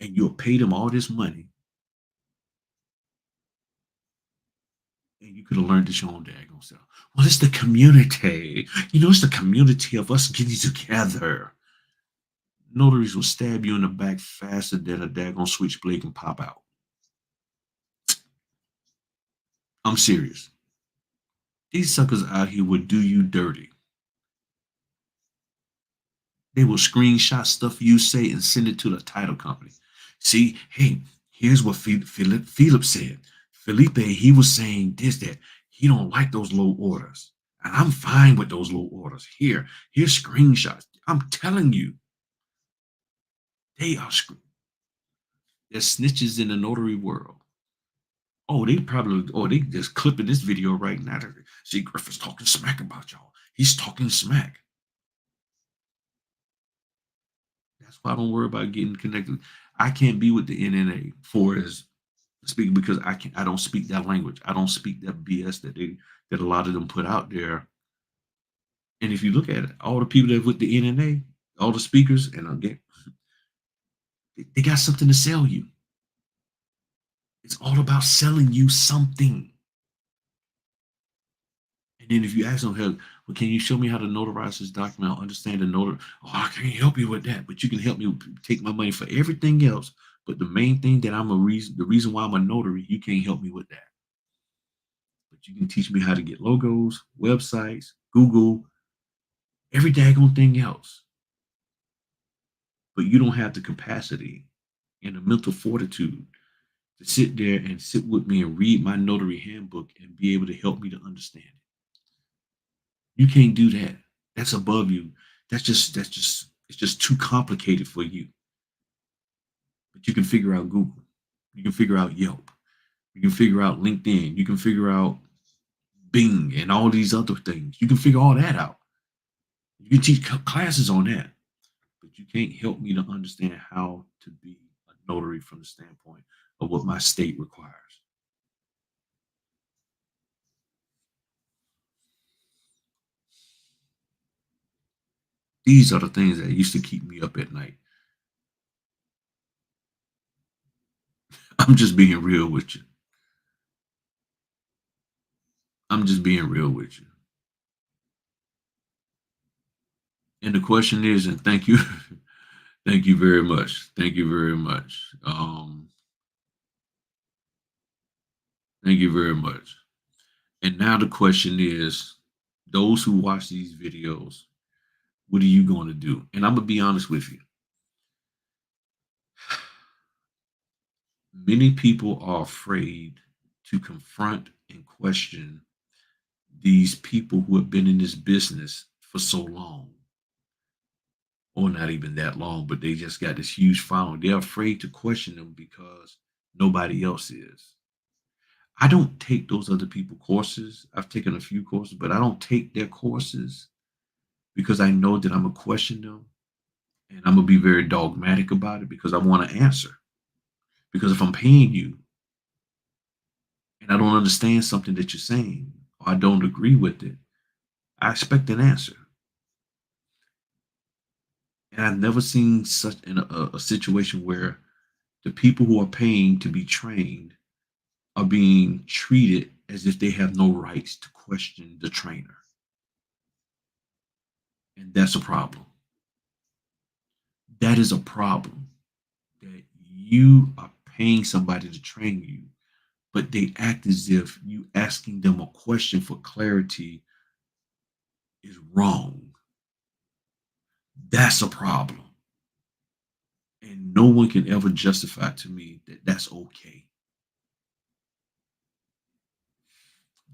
and you'll pay them all this money, and you could have learned this your own daggone self. Well, it's the community. It's the community of us getting together. Notaries will stab you in the back faster than a daggone switchblade can pop out. I'm serious. These suckers out here will do you dirty. They will screenshot stuff you say and send it to the title company. See, hey, here's what Philip said. Felipe, he was saying this, that he don't like those low orders. And I'm fine with those low orders. Here's screenshots. I'm telling you, they're snitches in the notary world. Oh, they just clipping this video right now. See, Griffith's talking smack about y'all. He's talking smack. That's why I don't worry about getting connected. I can't be with the NNA for as speaking because I don't speak that language. I don't speak that BS that that a lot of them put out there. And if you look at it, all the people that with the NNA, all the speakers, and again, they got something to sell you. It's all about selling you something. And then if you ask them, hey, well, can you show me how to notarize this document? I understand the notary. Oh, I can't help you with that, but you can help me take my money for everything else. But the main thing that the reason why I'm a notary, you can't help me with that. But you can teach me how to get logos, websites, Google, every daggone thing else. But you don't have the capacity and the mental fortitude to sit there and sit with me and read my notary handbook and be able to help me to understand it. You can't do that. That's above you. It's just too complicated for you. But you can figure out Google. You can figure out Yelp. You can figure out LinkedIn. You can figure out Bing and all these other things. You can figure all that out. You can teach classes on that. But you can't help me to understand how to be a notary from the standpoint of what my state requires. These are the things that used to keep me up at night. I'm just being real with you. I'm just being real with you. And the question is, and thank you, thank you very much. Thank you very much. Thank you very much. And now the question is, those who watch these videos, what are you going to do? And I'm gonna be honest with you. Many people are afraid to confront and question these people who have been in this business for so long, or not even that long, but they just got this huge following. They're afraid to question them because nobody else is. I don't take those other people courses. I've taken a few courses, but I don't take their courses because I know that I'm gonna question them and I'm gonna be very dogmatic about it because I want to answer. Because if I'm paying you and I don't understand something that you're saying or I don't agree with it, I expect an answer. And I've never seen such a situation where the people who are paying to be trained are being treated as if they have no rights to question the trainer. And that's a problem. That is a problem that you are paying somebody to train you, but they act as if you asking them a question for clarity is wrong. That's a problem. And no one can ever justify to me that that's okay.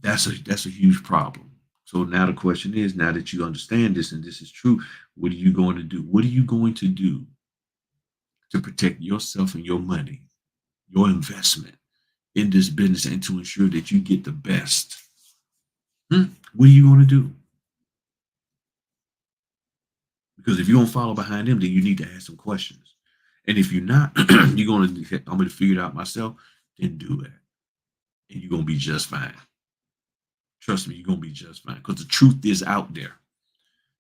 That's a huge problem. So now the question is, now that you understand this and this is true, what are you going to do? What are you going to do to protect yourself and your money, your investment in this business, and to ensure that you get the best? What are you going to do? Because if you don't follow behind them, then you need to ask some questions. And if you're not, you're going to, I'm going to figure it out myself, then do it. And you're going to be just fine. Trust me, you're going to be just fine because the truth is out there.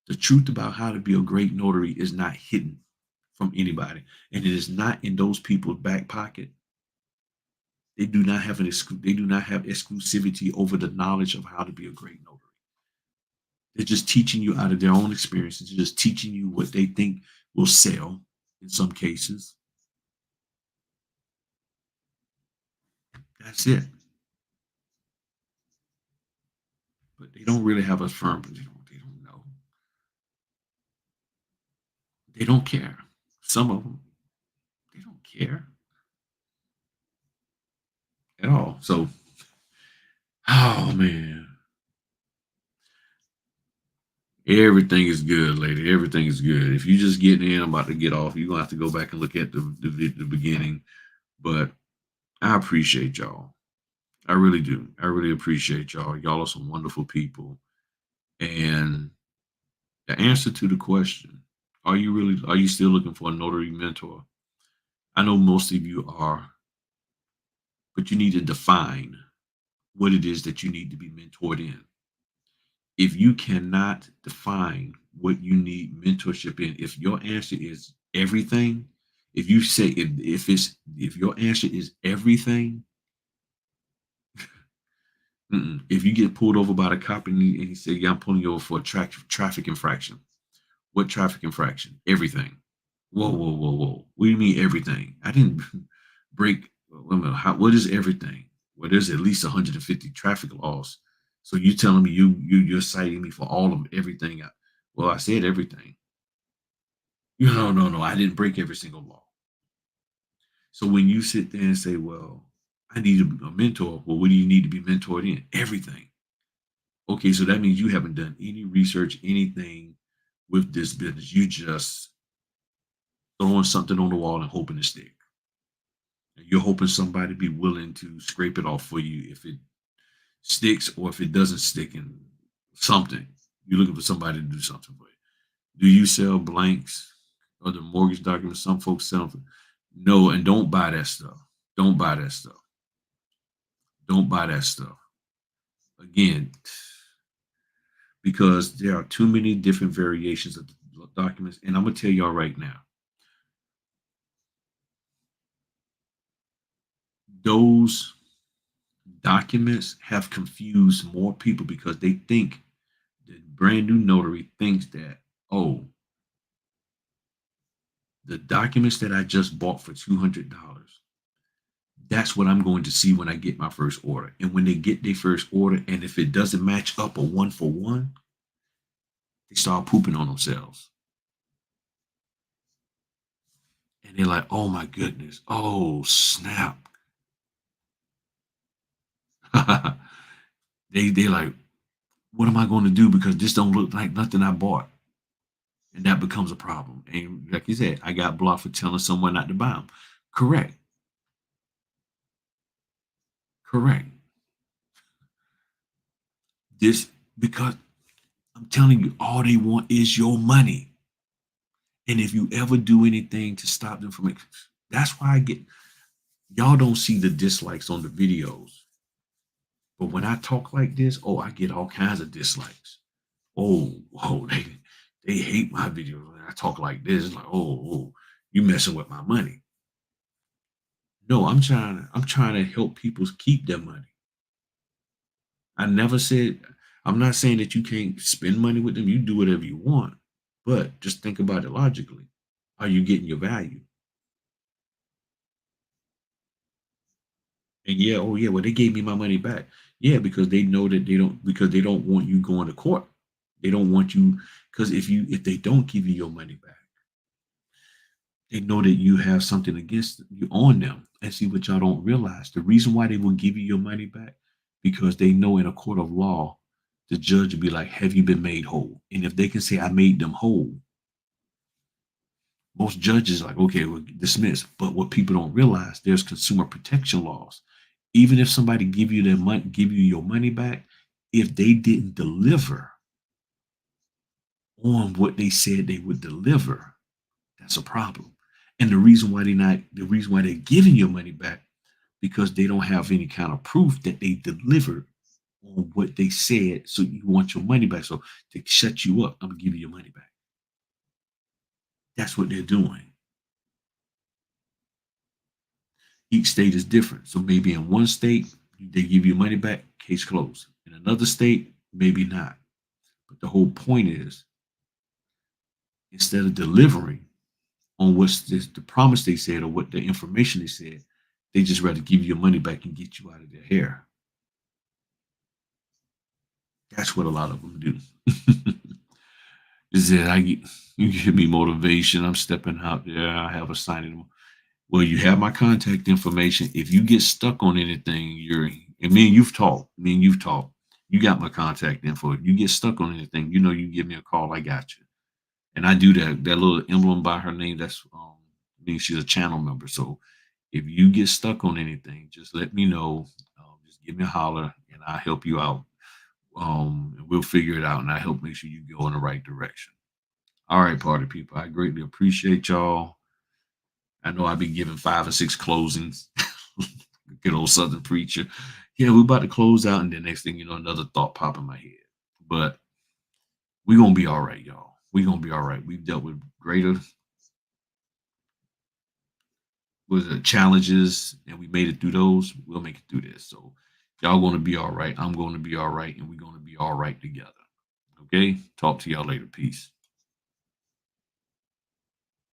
The truth about how to be a great notary is not hidden from anybody. And it is not in those people's back pocket. They do not have they do not have exclusivity over the knowledge of how to be a great notary. They're just teaching you out of their own experiences. They're just teaching you what they think will sell in some cases. That's it. But they don't really have a firm. They don't know. They don't care. Some of them, they don't care at all. So, oh man, everything is good, lady. Everything is good. If you just get in, I'm about to get off. You're gonna have to go back and look at the beginning. But I appreciate y'all. I really do. I really appreciate y'all. Y'all are some wonderful people. And the answer to the question, are you still looking for a notary mentor? I know most of you are, but you need to define what it is that you need to be mentored in. If you cannot define what you need mentorship in, if your answer is everything, if you say if your answer is everything, if you get pulled over by the cop and he said, "Yeah, I'm pulling you over for a traffic infraction." What traffic infraction? Everything. Whoa, whoa, whoa, whoa. What do you mean everything? I didn't break. Wait a minute, what is everything? Well, there's at least 150 traffic laws. So you telling me you're citing me for all of everything? Well, I said everything. You know, no, I didn't break every single law. So when you sit there and say, "Well, I need a mentor," well, what do you need to be mentored in? Everything. Okay, so that means you haven't done any research, anything with this business. You just throwing something on the wall and hoping to stick. And you're hoping somebody be willing to scrape it off for you if it sticks or if it doesn't stick in something. You're looking for somebody to do something for you. Do you sell blanks or the mortgage documents? Some folks sell them. No, and don't buy that stuff. Don't buy that stuff. Don't buy that stuff. Again, because there are too many different variations of the documents. And I'm gonna tell y'all right now, those documents have confused more people because they think the brand new notary thinks that, oh, the documents that I just bought for $200, that's what I'm going to see when I get my first order. And when they get their first order, and if it doesn't match up a one for one, they start pooping on themselves. And they're like, oh my goodness, oh snap. they like, what am I going to do? Because this don't look like nothing I bought. And that becomes a problem. And like you said, I got blocked for telling someone not to buy them. Correct. Correct. This because I'm telling you, all they want is your money. And if you ever do anything to stop them from it, that's why I get y'all don't see the dislikes on the videos. But when I talk like this, oh, I get all kinds of dislikes. Oh, whoa, they hate my videos when I talk like this. It's like, oh, you messing with my money. No, I'm trying to help people keep their money. I never said I'm not saying that you can't spend money with them. You do whatever you want. But just think about it logically. Are you getting your value? And yeah, oh yeah, well they gave me my money back. Yeah, because they know that they don't want you going to court. They don't want you because if they don't give you your money back, they know that you have something against you on them. And see what y'all don't realize. The reason why they will give you your money back, because they know in a court of law, the judge will be like, have you been made whole? And if they can say I made them whole, most judges are like, okay, we'll dismiss. But what people don't realize, there's consumer protection laws. Even if somebody give you your money back, if they didn't deliver on what they said they would deliver, that's a problem. And the reason why they're giving your money back, because they don't have any kind of proof that they delivered on what they said. So you want your money back. So to shut you up, I'm gonna give you your money back. That's what they're doing. Each state is different. So maybe in one state, they give you money back, case closed. In another state, maybe not. But the whole point is, instead of delivering on the promise they said or what the information they said, they just rather give you your money back and get you out of their hair. That's what a lot of them do. Is that you give me motivation? I'm stepping out there. I have a signing. Well, you have my contact information. If you get stuck on anything, and me and you've talked. Me and you've talked. You got my contact info. If you get stuck on anything, you give me a call. I got you. And I do that little emblem by her name. That's means she's a channel member. So if you get stuck on anything, just let me know. Just give me a holler, and I'll help you out. And we'll figure it out, and I help make sure you go in the right direction. All right, party people. I greatly appreciate y'all. I know I've been giving 5 or 6 closings. Good old Southern preacher. Yeah, we're about to close out, and the next thing you know, another thought pop in my head. But we're gonna be all right, y'all. We're gonna be all right. We've dealt with greater was it challenges, and we made it through those. We'll make it through this. So y'all gonna be all right. I'm gonna be all right, and we're gonna be all right together. Okay. Talk to y'all later. Peace.